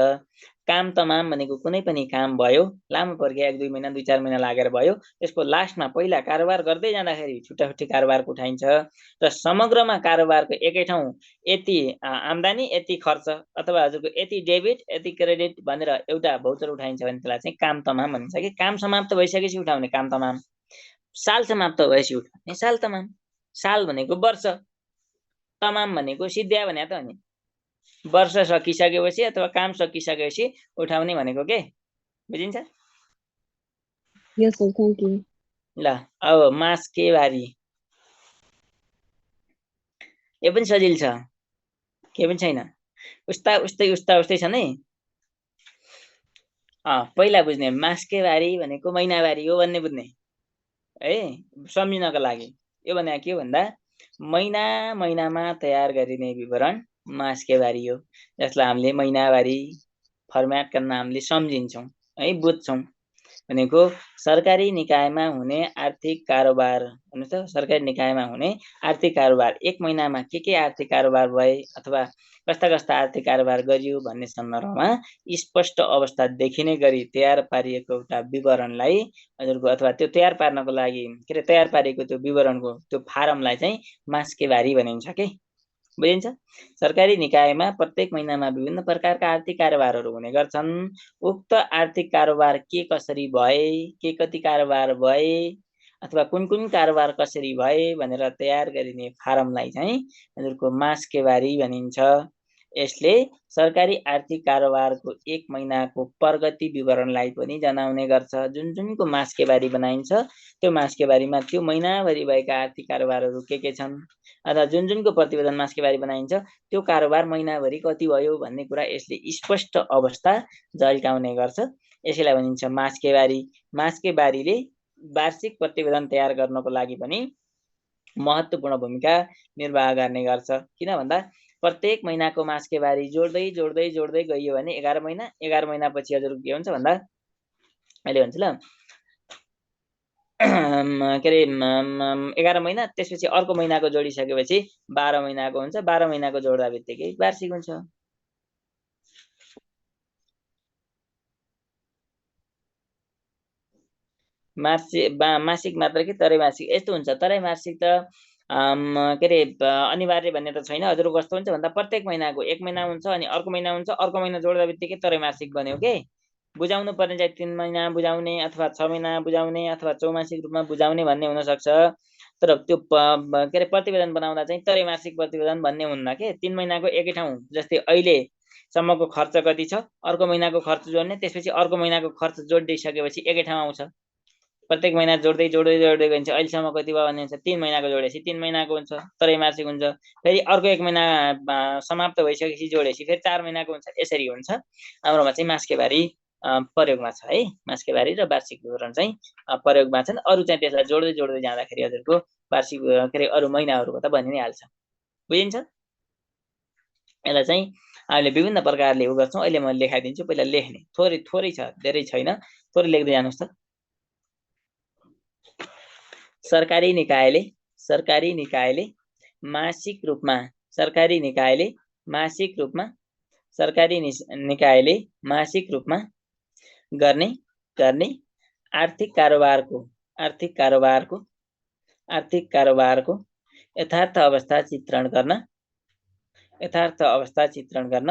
काम तमाम भनेको कुनै पनि काम भयो, लामो प्रक्रिया 1-2 महिना 2-4 महिना लागेर भयो, त्यसको लास्टमा पहिला कारोबार गर्दै जाँदाखेरि छुट्टा-छुट्टी कारोबारको उठाइन्छ र समग्रमा कारोबारको एकै ठाउँ यति आम्दानी, यति खर्च अथवा हजुरको यति डेबिट, यति क्रेडिट भनेर एउटा भौचर उठाइन्छ भने त्यसलाई चाहिँ काम तमाम भनिन्छ। कि काम समाप्त भइसकेपछि उठाउने काम तमाम, साल समाप्त भएपछि उठाउने साल तमाम। साल भनेको वर्ष, तमाम भनेको सिद्ध्या भने त हो नि, वर्ष सकिसकेपछि अथवा काम सकिसकेपछि उठाउने भनेको के बुझिन्छ? यस सर, थ्यांक यू। ल अब मास्केबारी, यो पनि सजिलो छ, के पनि छैन, उस्तै छन् है। पहिला बुझ्ने, मास्केबारी भनेको महिनावारी हो भन्ने बुझ्ने है, सम्झिनको लागि। यो भने के हो भन्दा महिनामा तयार गरिने विवरण मास्केबारी हो, जसलाई हामीले महिनावारी फर्म्याटका नामले सम्झिन्छौँ। है बुझ्छौँ भनेको सरकारी निकायमा हुने आर्थिक कारोबार भन्नुहोस् त सरकारी निकायमा हुने आर्थिक कारोबार एक महिनामा के आर्थिक कारोबार भए अथवा कस्ता कस्ता आर्थिक कारोबार गरियो भन्ने सन्दर्भमा स्पष्ट अवस्था देखिने गरी तयार पारिएको एउटा विवरणलाई हजुरको अथवा त्यो तयार पार्नको लागि तयार पारिएको त्यो विवरणको त्यो फारमलाई चाहिँ मास्केबारी भनिन्छ के बुझिन्छ सरकारी निकायमा प्रत्येक महिनामा विभिन्न प्रकारका आर्थिक कारोबारहरू हुने गर्छन् उक्त आर्थिक कारोबार के कसरी भए के कति कारोबार भए अथवा कुन कारोबार कसरी भए भनेर तयार गरिने फारमलाई चाहिँ हजुरको मास्केबारी भनिन्छ यसले सरकारी आर्थिक कारोबारको एक महिनाको प्रगति विवरणलाई पनि जनाउने गर्छ जुनको मास्केबारी बनाइन्छ त्यो मास्केबारीमा त्यो महिनाभरि भएका आर्थिक कारोबारहरू के छन् अथवा जुनको प्रतिवेदन मास्केबारी बनाइन्छ त्यो कारोबार महिनाभरि कति भयो भन्ने कुरा यसले स्पष्ट अवस्था झल्काउने गर्छ यसैलाई भनिन्छ मास्केबारी मास्केबारीले वार्षिक प्रतिवेदन तयार गर्नको लागि पनि महत्त्वपूर्ण भूमिका निर्वाह गर्ने गर्छ किन भन्दा प्रत्येक महिनाको मास्केबारी जोड्दै गइयो भने 11 महिनापछि हजुर के हुन्छ भन्दा अहिले भन्छ ल 11 महिना त्यसपछि अर्को महिनाको जोडिसकेपछि 12 महिनाको हुन्छ 12 महिनाको जोड्दा बित्तिकै वार्षिक हुन्छ मासिक मात्र कि त्रैमासिक यस्तो हुन्छ त्रैमासिक त अनिवार्य भन्ने त छैन हजुरको कस्तो हुन्छ भन्दा प्रत्येक महिनाको एक महिना हुन्छ अनि अर्को महिना हुन्छ अर्को महिना जोड्दा बित्तिकै त्रैमासिक बन्यो के बुझाउनु पर्ने चाहिँ 3 महिना बुझाउने अथवा 6 महिना बुझाउने अथवा चौमासिक रूपमा बुझाउने भन्ने हुन सक्छ तर त्यो प्रतिवेदन बनाउँदा चाहिँ त्रैमासिक प्रतिवेदन भन्ने हुन्न के 3 महिनाको एकै ठाउँ जस्तै अहिले सम्मको खर्च कति छ अर्को महिनाको खर्च जोड्ने त्यसपछि अर्को महिनाको खर्च जोडिसकेपछि एकै ठाउँ आउँछ प्रत्येक महिना जोड्दै गइन्छ अहिलेसम्म कति भयो भने 3 महिनाको जोडेपछि 3 महिनाको हुन्छ त्रैमासिक हुन्छ फेरि अर्को एक महिना समाप्त भइसकेपछि जोडेपछि फेरि 4 महिनाको हुन्छ यसरी हुन्छ हाम्रोमा चाहिँ मास्केबारी प्रयोगमा छ है मास्केबारी र वार्षिक विवरण चाहिँ प्रयोगमा छन् अरु चाहिँ त्यसलाई जोड्दै जाँदाखेरि हजुरको वार्षिक अरु महिनाहरुको त बनि नै हाल्छ बुझिन्छ यसलाई चाहिँ हामीले विभिन्न प्रकारले उ गर्छौं अहिले म लेखाइदिन्छु पहिला लेख्ने थोरै छ धेरै छैन थोरै लेख्दै जानुस् त सरकारी निकायले मासिक रूपमा गर्ने आर्थिक कारोबारको यथार्थ अवस्था चित्रण गर्न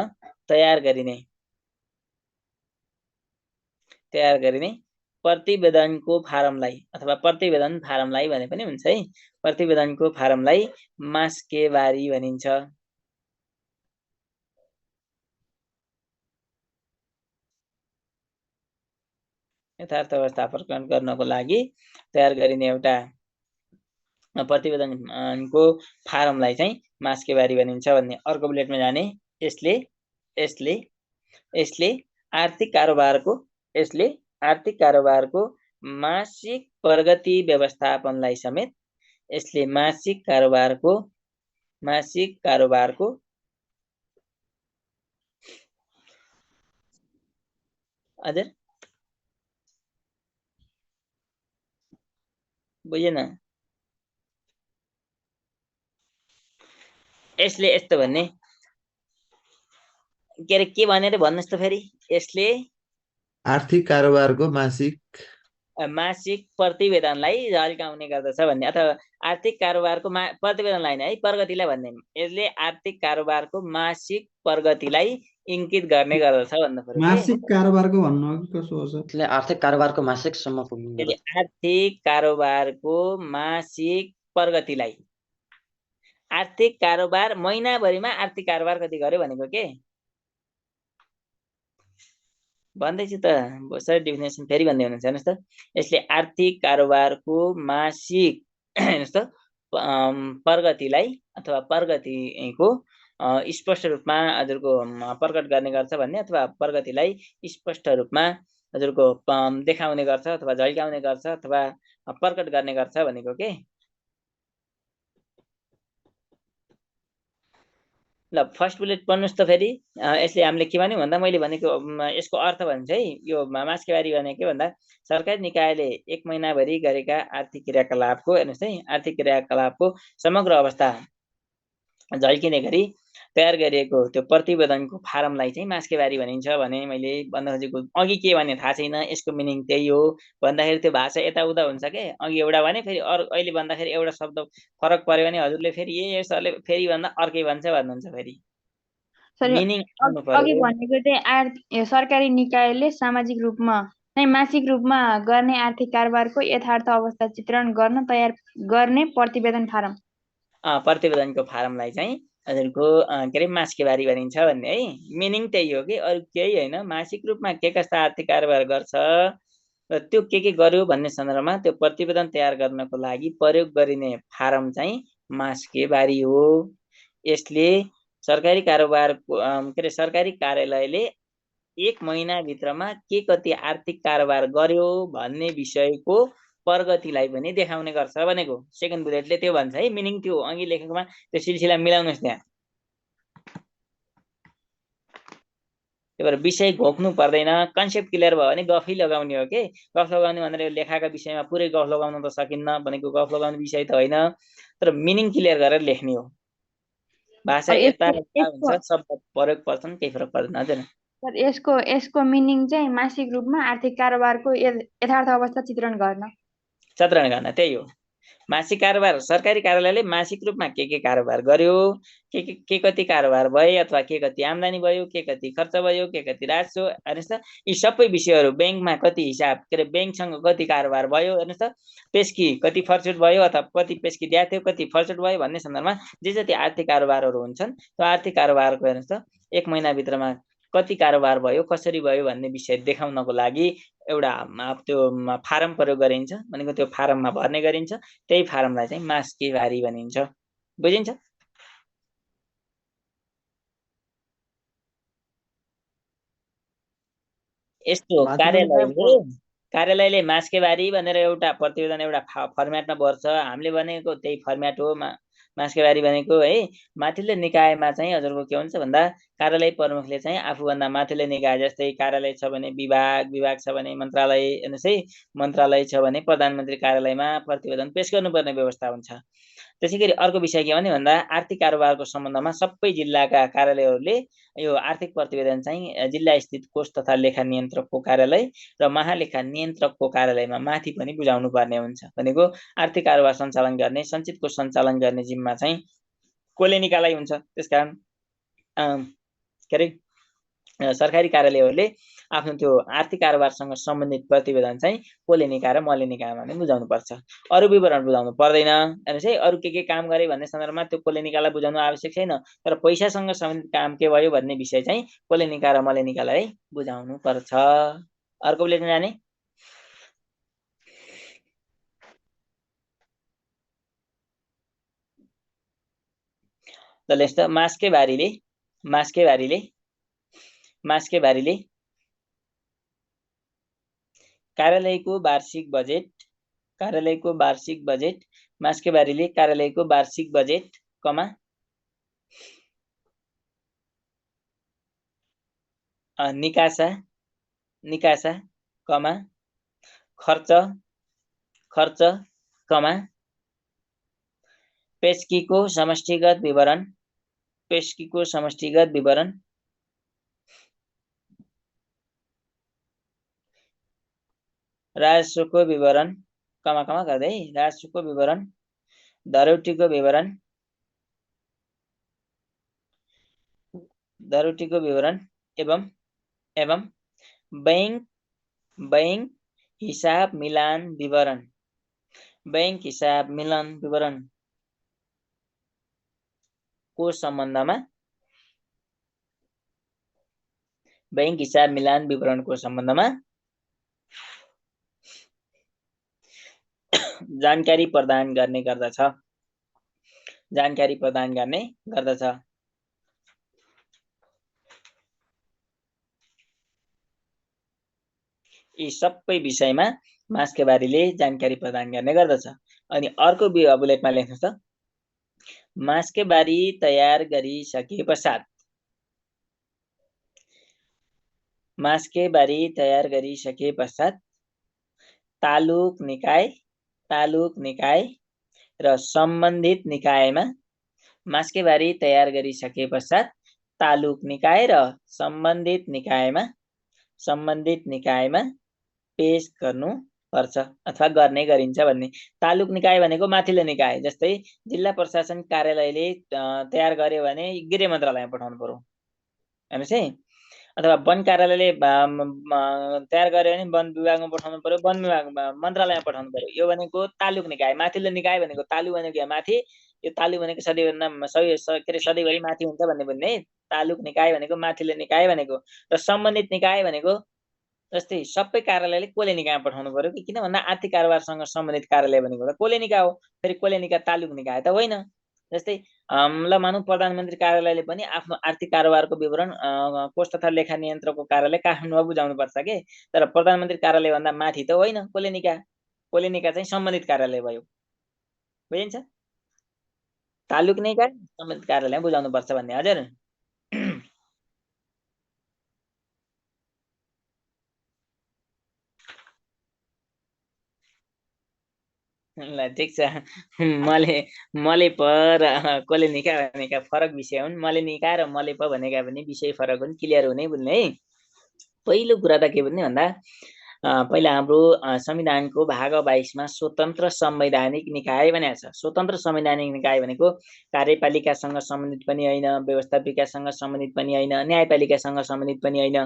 तयार गरिने प्रतिवेदनको फारमलाई अथवा प्रतिवेदन फारमलाई भने पनि हुन्छ है प्रतिवेदनको फारमलाई मास्केबारी भनिन्छ यथार्थ अवस्था प्रकट गर्नको लागि तयार गरिने एउटा प्रतिवेदनको फारमलाई चाहिँ मास्केबारी भनिन्छ भन्ने अर्को बुलेटमा जाने यसले आर्थिक कारोबारको मासिक प्रगति व्यवस्थापनलाई समेत यसले मासिक कारोबारको हजुर बुझेन यसले यस्तो भन्ने के भनेर भन्नुस् त फेरि यसले आर्थिक कारोबारको मासिक प्रतिवेदनलाई झल्काउने गर्दछ भन्ने अथवा आर्थिक कारोबारको प्रतिवेदनलाई नै है प्रगतिलाई भन्ने यसले आर्थिक कारोबारको मासिक प्रगतिलाई इंकित गर्ने गर्दछ भन्नु पर्यो मासिक कारोबारको भन्नु हो कि कसो हो सर यसले आर्थिक कारोबारको मासिक सम्म पुग्ने यसले आर्थिक कारोबारको मासिक प्रगतिलाई आर्थिक कारोबार महिनाभरिमा आर्थिक कारोबार कति गर्यो भनेको के भन्दैछु त सर डेफिनेसन फेरि भन्दै हुनुहुन्छ हेर्नुस् त यसले आर्थिक कारोबारको मासिक हेर्नुस् त प्रगतिलाई अथवा प्रगतिको स्पष्ट रूपमा हजुरको प्रकट गर्ने गर्छ भन्ने अथवा प्रगतिलाई स्पष्ट रूपमा हजुरको देखाउने गर्छ अथवा झल्काउने गर्छ अथवा प्रकट गर्ने गर्छ भनेको के ल फर्स्ट बुलेट पढ्नुहोस् त फेरि। यसले हामीले के भन्यो भन्दा मैले भनेको यसको अर्थ भन्छ है, यो मास्केबारी भनेको के भन्दा सरकारी निकायले 1 महिनाभरि गरेका आर्थिक क्रियाकलापको, हेर्नुहोस् है, आर्थिक क्रियाकलापको समग्र अवस्था झल्किने गरी तयार गरिएको त्यो प्रतिवेदनको फारमलाई चाहिँ मास्केबारी भनिन्छ भने मैले भन्न खोजेको अघि के भने थाहा छैन, यसको मिनिङ त्यही हो भन्दाखेरि त्यो भाषा यताउता हुन्छ के। अघि एउटा भने फेरि अरू, अहिले भन्दाखेरि एउटा शब्द फरक पर्यो भने हजुरले फेरि यो सरले फेरि भन्दा अर्कै भन्छ भन्नुहुन्छ। फेरि मिनिङ आउनु अघि पर्यो। भनेको चाहिँ सरकारी निकायले सामाजिक रूपमा नै मासिक रूपमा गर्ने आर्थिक कारोबारको यथार्थ अवस्था चित्रण गर्न तयार गर्ने प्रतिवेदन फारम। प्रतिवेदनको फारमलाई चाहिँ हजुरको के अरे मास्केबारी भनिन्छ भन्ने है, मिनिङ त्यही हो कि, अरू केही होइन। मासिक रूपमा के कस्ता आर्थिक कारोबार गर्छ र त्यो के गर्यो भन्ने सन्दर्भमा त्यो प्रतिवेदन तयार गर्नको लागि प्रयोग गरिने फारम चाहिँ मास्केबारी हो। यसले सरकारी कारोबारको के अरे सरकारी कार्यालयले 1 महिनाभित्रमा के कति आर्थिक कारोबार गर्यो भन्ने विषयको प्रगतिलाई पनि देखाउने गर्छ भनेको। सेकेन्ड बुलेटले त्यो भन्छ है, मिनिङ त्यो अघि लेखेकोमा त्यो सिलसिला मिलाउनुहोस् त्यहाँ। त्यही भएर विषय घोक्नु पर्दैन, कन्सेप्ट क्लियर भयो भने गफै लगाउने हो के। गफ लगाउने भनेर यो लेखाका विषयमा पुरै गफ लगाउन त सकिन्न भनेको, गफ लगाउने विषय त होइन, तर मिनिङ क्लियर गरेर लेख्ने हो। भाषा यता हुन्छ, शब्द प्रयोग पर्छन्, केही फरक पर्दैन। हजुर सर यसको मिनिङ चाहिँ मासिक रूपमा आर्थिक कारोबारको यथार्थ अवस्था चित्रण गर्न त्यही हो। मासिक कारोबार, सरकारी कार्यालयले मासिक रूपमा के कारोबार गर्यो, के कति कारोबार भए अथवा के कति आम्दानी भयो, के कति खर्च भयो, के कति राजस्व, हेर्नुहोस् त यी सबै विषयहरू, ब्याङ्कमा कति हिसाब, के अरे ब्याङ्कसँग कति कारोबार भयो, हेर्नुहोस् त पेस्की कति फर्चुट भयो अथवा कति पेस्की दिएको थियो, कति फर्चुट भयो भन्ने सन्दर्भमा जे जति आर्थिक कारोबारहरू हुन्छन् त्यो आर्थिक कारोबारको हेर्नुहोस् त 1 महिनाभित्रमा कति कारोबार भयो, कसरी भयो भन्ने विषय देखाउनको लागि एउटा त्यो फारम प्रयोग गरिन्छ भनेको, त्यो फारममा भर्ने गरिन्छ। त्यही फारमलाई चाहिँ मास्केबारी भनिन्छ। बुझिन्छ? यस्तो कार्यालयले मास्केबारी भनेर एउटा प्रतिवेदन एउटा फर्मेटमा भर्छ। हामीले भनेको त्यही फर्मेट हो मास्केबारी भनेको है। माथिल्लो निकायमा चाहिँ हजुरको के हुन्छ भन्दा कार्यालय प्रमुखले चाहिँ आफूभन्दा माथिल्लो निकाय, जस्तै कार्यालय छ भने विभाग छ भने मन्त्रालय, हेर्नुहोस् है, मन्त्रालय छ भने प्रधानमन्त्री कार्यालयमा प्रतिवेदन पेश गर्नुपर्ने व्यवस्था हुन्छ। त्यसै गरी अर्को विषय के भन्दा आर्थिक कारोबारको सम्बन्धमा सबै जिल्लाका कार्यालयहरूले यो आर्थिक प्रतिवेदन चाहिँ जिल्ला स्थित कोष तथा लेखा नियन्त्रकको कार्यालय र महालेखा नियन्त्रकको कार्यालयमा माथि पनि बुझाउनु पर्ने हुन्छ भनेको। आर्थिक कारोबार सञ्चालन गर्ने, सञ्चितको सञ्चालन गर्ने जिम्मा चाहिँ कोले निकालाई हुन्छ। त्यसकारण के अरे सरकारी कार्यालयहरूले आफ्नो त्यो आर्थिक कारोबारसँग सम्बन्धित प्रतिवेदन चाहिँ कोले निकाय र मले निकायमा पनि बुझाउनु पर्छ। अरू विवरण बुझाउनु पर्दैन। हेर्नुहोस् है, अरू के काम गरे भन्ने सन्दर्भमा त्यो कोले निकायलाई बुझाउनु आवश्यक छैन, तर पैसासँग सम्बन्धित काम के भयो भन्ने विषय चाहिँ कोले निकाय र मले निकायलाई बुझाउनु पर्छ। अर्को बुलेटिन जाने। ल यस्तो मास्केबारीले कार्यालयको वार्षिक बजेट मास्केबारीले कार्यालयको वार्षिक बजेट निकासा खर्च पेस्कीको समष्टिगत विवरण राजस्वको विवरण गर्दै राजस्वको विवरण, धरोटीको विवरण एवं बैंक हिसाब मिलान विवरण को सम्बन्धमा बैंक हिसाब मिलान विवरणको सम्बन्धमा जानकारी प्रदान गर्ने गर्दछ। यी सबै विषयमा मास्केबारीले जानकारी प्रदान गर्ने गर्दछ। अनि अर्को बुलेटमा लेख्नुहोस् त, मासके बारी तयार गरिसके पश्चात मासके बारी तयार गरिसके पश्चात तालुक निकाय र सम्बन्धित निकायमा मासके बारी तयार गरिसके पश्चात तालुक निकाय र सम्बन्धित निकायमा पेश गर्नु पर्छ अथवा गर्ने गरिन्छ भन्ने। तालुक निकाय भनेको माथिल्लो निकाय, जस्तै जिल्ला प्रशासन कार्यालयले तयार गर्यो भने गृह मन्त्रालयमा पठाउनु पर्यो हेर्नुहोस् है, अथवा वन कार्यालयले तयार गर्यो भने वन विभागमा पठाउनु पर्यो, वन विभाग मन्त्रालयमा पठाउनु पर्यो। यो भनेको तालुक निकाय। माथिल्लो निकाय भनेको तालु भनेको यहाँ माथि, यो तालु भनेको सधैँभरि माथि हुन्छ भन्ने बुझ्ने। तालुक निकाय भनेको माथिल्लो निकाय भनेको। र सम्बन्धित निकाय भनेको जस्तै सबै कार्यालयले कोलेनिकामा पठाउनु पर्यो कि, किन भन्दा आर्थिक कारोबारसँग सम्बन्धित कार्यालय भनेको त कोलेनिका हो। फेरि कोलेनिका तालुक निकाय त होइन। जस्तै ल मानौँ प्रधानमन्त्री कार्यालयले पनि आफ्नो आर्थिक कारोबारको विवरण कोष तथा लेखा नियन्त्रकको कार्यालय काठमाडौँमा बुझाउनु पर्छ के, तर प्रधानमन्त्री कार्यालय भन्दा माथि त होइन कोलेनिका। कोलेनिका चाहिँ सम्बन्धित कार्यालय भयो, बुझिन्छ? तालुक निकाय सम्बन्धित कार्यालय बुझाउनु पर्छ भन्ने। हजुर ल ठिक छ। मलेप र कोलेनिका भनेका फरक विषय हुन्। मलेनिका र मलेप भनेका पनि विषय फरक हुन्, क्लियर हुने बुझ्ने है। पहिलो कुरा त के बुझ्ने भन्दा पहिला हाम्रो संविधानको भाग 22 मा स्वतन्त्र संवैधानिक निकाय भनेको छ। स्वतन्त्र संवैधानिक निकाय भनेको कार्यपालिकासँग सम्बन्धित पनि होइन, व्यवस्थापिकासँग सम्बन्धित पनि होइन, न्यायपालिकासँग सम्बन्धित पनि होइन,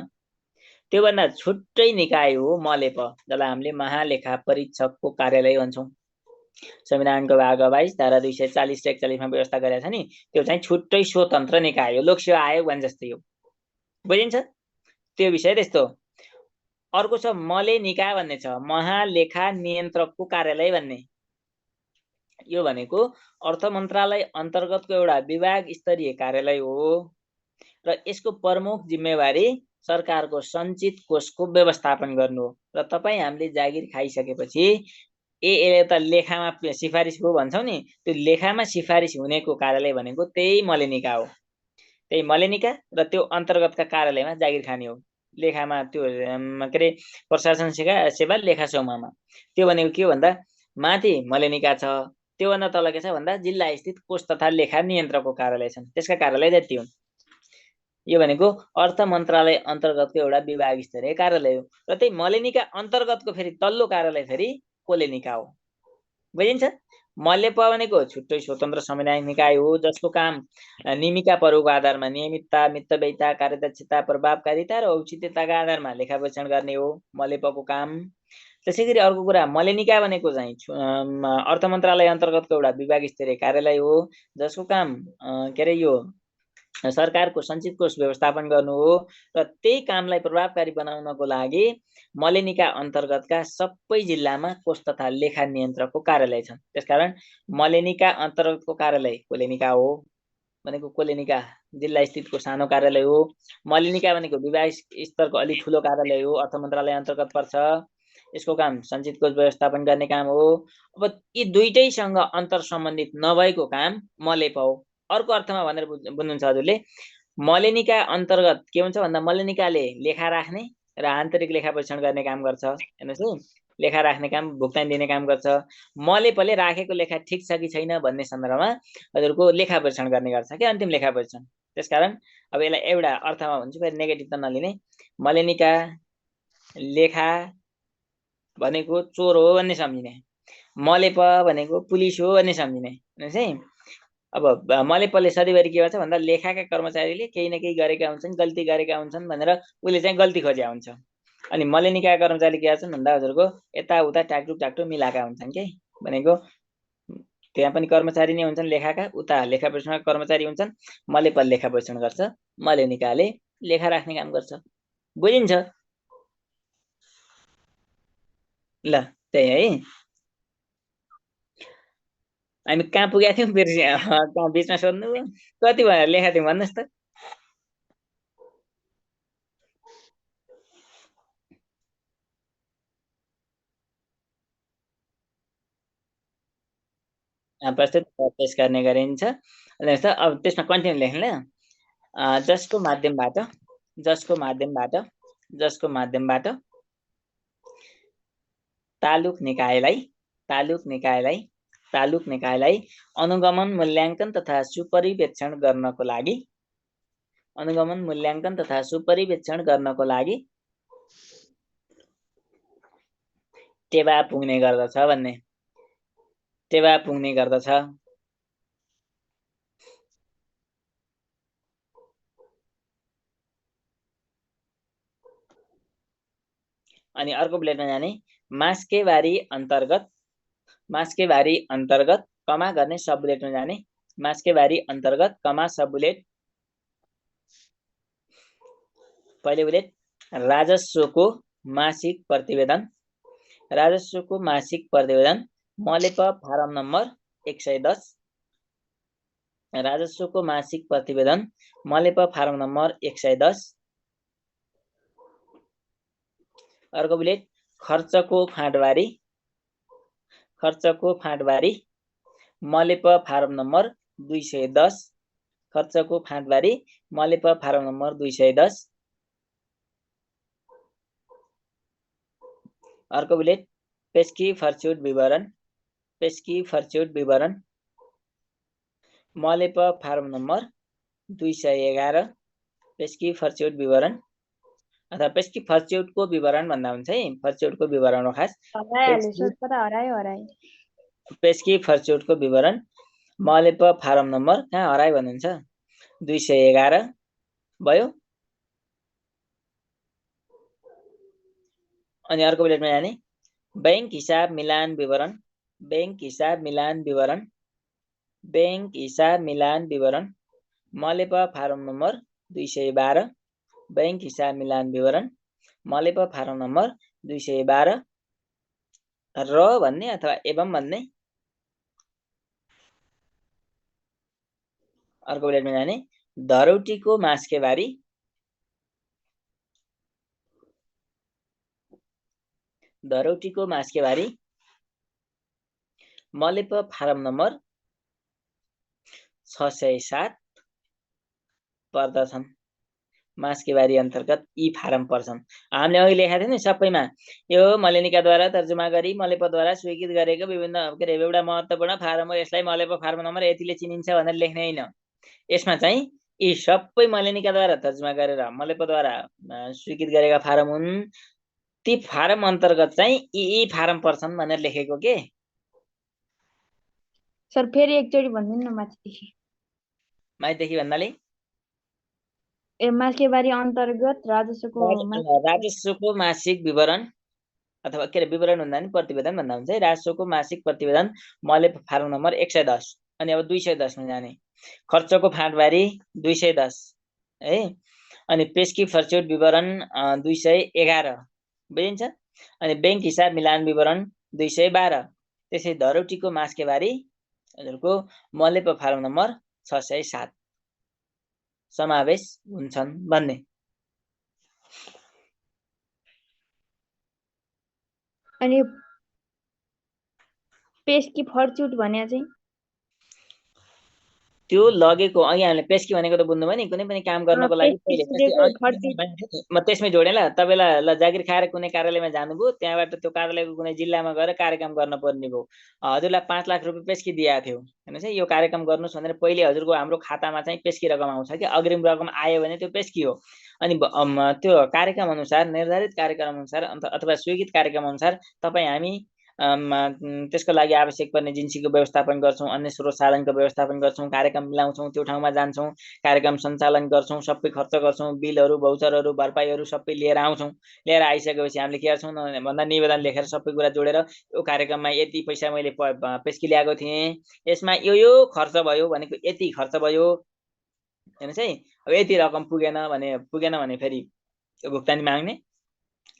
त्योभन्दा छुट्टै निकाय हो मलेप, जसलाई हामीले महालेखा परीक्षकको कार्यालय भन्छौँ। संविधानको भाग 22 धारा 240 र 41 मा व्यवस्था गरेको छ नि, त्यो चाहिँ छुट्टै स्वतन्त्र निकाय हो, लोकसेवा आयोग भने जस्तै हो, बुझिन्छ? त्यो विषय त्यस्तो। अर्को छ मलेनिका भन्ने छ, महालेखा नियन्त्रकको कार्यालय भन्ने। यो भनेको अर्थ मन्त्रालय अन्तर्गतको एउटा विभाग स्तरीय कार्यालय हो र यसको प्रमुख जिम्मेवारी सरकारको सञ्चित कोषको व्यवस्थापन गर्नु हो। र तपाईँ हामीले जागिर खाइसकेपछि यसले त लेखामा सिफारिस हो भन्छौँ नि, त्यो लेखामा सिफारिस हुनेको कार्यालय भनेको त्यही मलेनिका हो। त्यही मलेनिका र त्यो अन्तर्गतका कार्यालयमा जागिर खाने हो। लेखामा त्यो के अरे प्रशासन सेवा लेखा समूहमा त्यो भनेको के हो भन्दा माथि मलेनिका छ, त्योभन्दा तल के छ भन्दा जिल्ला स्थित कोष तथा लेखा नियन्त्रकको कार्यालय छन्, त्यसका कार्यालय जति हुन्। यो भनेको अर्थ मन्त्रालय अन्तर्गतको एउटा विभाग स्तरीय कार्यालय हो। र त्यही मलेनिका अन्तर्गतको फेरि तल्लो कार्यालय फेरि कोलेनिका हो, बुझिन्छ? मलेप भनेको छुट्टै स्वतन्त्र संवैधानिक निकाय हो, जसको काम नियमिका पर्वको आधारमा नियमितता, मितव्ययिता, कार्यदक्षता, प्रभावकारिता र औचित्यताका आधारमा लेखा परीक्षण गर्ने हो मलेपको काम। त्यसै गरी अर्को कुरा मलेनिका भनेको चाहिँ अर्थ मन्त्रालय अन्तर्गतको एउटा विभाग स्तरीय कार्यालय हो, जसको काम के अरे यो सरकारको सञ्चित कोष व्यवस्थापन गर्नु हो। र त्यही कामलाई प्रभावकारी बनाउनको लागि मलेनिका अन्तर्गतका सबै जिल्लामा कोष तथा लेखा नियन्त्रकको कार्यालय छन्। त्यसकारण मलेनिका अन्तर्गतको कार्यालय कोलेनिका हो भनेको कोलेनिका जिल्ला स्थितको सानो कार्यालय हो। मलेनिका भनेको विभाग स्तरको अलि ठुलो कार्यालय हो, अर्थ मन्त्रालय अन्तर्गत पर्छ, यसको काम सञ्चित कोष व्यवस्थापन गर्ने काम हो। अब यी दुईटैसँग अन्तर सम्बन्धित नभएको काम मलेप हो। अर्को अर्थमा भनेर बुझ्नुहुन्छ हजुरले, मलेनिका अन्तर्गत के हुन्छ भन्दा मलेनिकाले लेखा राख्ने र आन्तरिक लेखा परीक्षण गर्ने काम गर्छ। हेर्नुहोस् है, लेखा राख्ने काम, भुक्तानी दिने काम गर्छ। मलेपले राखेको लेखा ठिक छ कि छैन भन्ने सन्दर्भमा हजुरको लेखा परीक्षण गर्ने गर्छ कि अन्तिम लेखा परीक्षण। त्यसकारण अब यसलाई एउटा अर्थमा भन्छु, फेरि नेगेटिभ त नलिने, मलेनिका लेखा भनेको चोर हो भन्ने सम्झिने, मलेप भनेको पुलिस हो भन्ने सम्झिने। हेर्नुहोस् है, अब मलेपले सधैँभरि के भन्छ भन्दा लेखाका कर्मचारीले केही न केही गरेका हुन्छन्, गल्ती गरेका हुन्छन् भनेर उसले चाहिँ गल्ती खोज्या हुन्छ। अनि मलेनिका कर्मचारी के गर्छन् भन्दा हजुरको यताउता टाकटुक मिलाएका हुन्छन् के, भनेको त्यहाँ पनि कर्मचारी नै हुन्छन् लेखाका, उता लेखा परीक्षणका कर्मचारी हुन्छन्। मलेपले लेखा परीक्षण गर्छ, मलेनिकाले लेखा राख्ने काम गर्छ, बुझिन्छ? ल त्यही है, हामी कहाँ पुगेका थियौँ फेरि कहाँ बिचमा सोध्नु कति भनेर लेखा थियौँ भन्नुहोस् त। प्रस्तुत पेश गर्ने गरिन्छ। अब त्यसमा कन्टिन्यू लेख्नु जसको माध्यमबाट तालुक निकायलाई अनुगमन मूल्याङ्कन तथा सुपरिवेक्षण गर्नको लागि टेवा पुग्ने गर्दछ। अनि अर्को बुलेटमा जाने मास्केबारी अन्तर्गत कमा गर्ने सब बुलेटमा जाने मास्केबारी अन्तर्गत कमा सब बुलेट। पहिले बुलेट राजस्वको मासिक प्रतिवेदन मलेप फारम नम्बर 110 राजस्वको मासिक प्रतिवेदन मलेप फारम नम्बर 110। अर्को बुलेट खर्चको फाँटबारी मलेप फारम नम्बर 210 अर्को बुलेट पेस्की फर्च्युट विवरण मलेप फारम नम्बर 211 पेस्की फर्च्युट विवरण अथवा पेस्की फर्च्युटको विवरण भन्दा हुन्छ है। फर्च्युटको विवरण हो खास। पेस्की फर्च्युटको विवरण मलेप फारम नम्बर कहाँ हरायो भन्नुहुन्छ 211 भयो। अनि अर्को बुलेटमा जाने बैंक हिसाब मिलान विवरण मलेप फारम नम्बर 212 बैंक हिसाब मिलान विवरण मलेप फारम नम्बर 212 र भन्ने अथवा एवं भन्ने। अर्को बुलेटमा जाने धरौटीको मास्केबारी मलेप फारम नम्बर 607 पर्दछन्। मास्केबारी अन्तर्गत यी फारम पर्छन्। हामीले अघि लेखेका थियौँ नि सबैमा यो मलेनिकाद्वारा तर्जुमा गरी मलेपद्वारा स्वीकृत गरेको विभिन्न एउटा महत्त्वपूर्ण फारम हो। यसलाई मलेप फारम नम्बर यतिले चिनिन्छ भनेर लेख्ने होइन। यसमा चाहिँ यी सबै मलेनिकाद्वारा तर्जुमा गरेर मलेपद्वारा स्वीकृत गरेका फारम हुन्। ती फारम अन्तर्गत चाहिँ यी फारम पर्छन् भनेर लेखेको के। सर फेरि एकचोटि भनिदिनु न माथिदेखि भन्नाले मास्केबारी अन्तर्गत राजस्वको मासिक विवरण अथवा के विवरण भन्दा नि प्रतिवेदन भन्दा हुन्छ है। राजस्वको मासिक प्रतिवेदन मलेप फारम नम्बर 110। अनि अब 210 मा जाने खर्चको फाँटबारी 210 है। अनि पेस्की फर्च्युट विवरण 211 बुझिन्छ। अनि बैंक हिसाब मिलान विवरण 212। त्यसै धरौटीको मास्केबारी हजुरको मलेप फारम नम्बर 607 समावेश हुन्छन् भन्ने। अनि पेस्की फर्च्युट भने चाहिँ त्यो लगेको अघि हामीले पेस्की भनेको त बुझ्नुभयो नि। कुनै पनि काम गर्नको लागि म त्यसमै जोडेँ ल। तपाईँलाई ल जागिर खाएर कुनै कार्यालयमा जानुभयो, त्यहाँबाट त्यो कार्यालयको कुनै जिल्लामा गएर कार्यक्रम गर्न पर्ने भयो। हजुरलाई 5 लाख रुपियाँ पेस्की दिएको थियो हेर्नुहोस् है। यो कार्यक्रम गर्नुहोस् भनेर पहिले हजुरको हाम्रो खातामा चाहिँ पेस्की रकम आउँछ कि अग्रिम रकम आयो भने त्यो पेस्की हो। अनि त्यो कार्यक्रम अनुसार निर्धारित कार्यक्रम अनुसार अथवा स्वीकृत कार्यक्रम अनुसार तपाईँ हामी त्यसको लागि आवश्यक पर्ने जिन्सीको व्यवस्थापन गर्छौँ, अन्य स्रोत साधनको व्यवस्थापन गर्छौँ, कार्यक्रम मिलाउँछौँ, त्यो ठाउँमा जान्छौँ, कार्यक्रम सञ्चालन गर्छौँ, सबै खर्च गर्छौँ, बिलहरू भौचरहरू भरपाईहरू सबै लिएर आउँछौँ। लिएर आइसकेपछि हामीले के गर्छौँ भन्दा निवेदन लेखेर सबै कुरा जोडेर यो कार्यक्रममा यति पैसा मैले पेस्की ल्याएको थिएँ, यसमा यो खर्च भयो भनेको यति खर्च भयो हेर्नुहोस् है। अब यति रकम पुगेन भने फेरि भुक्तानी माग्ने,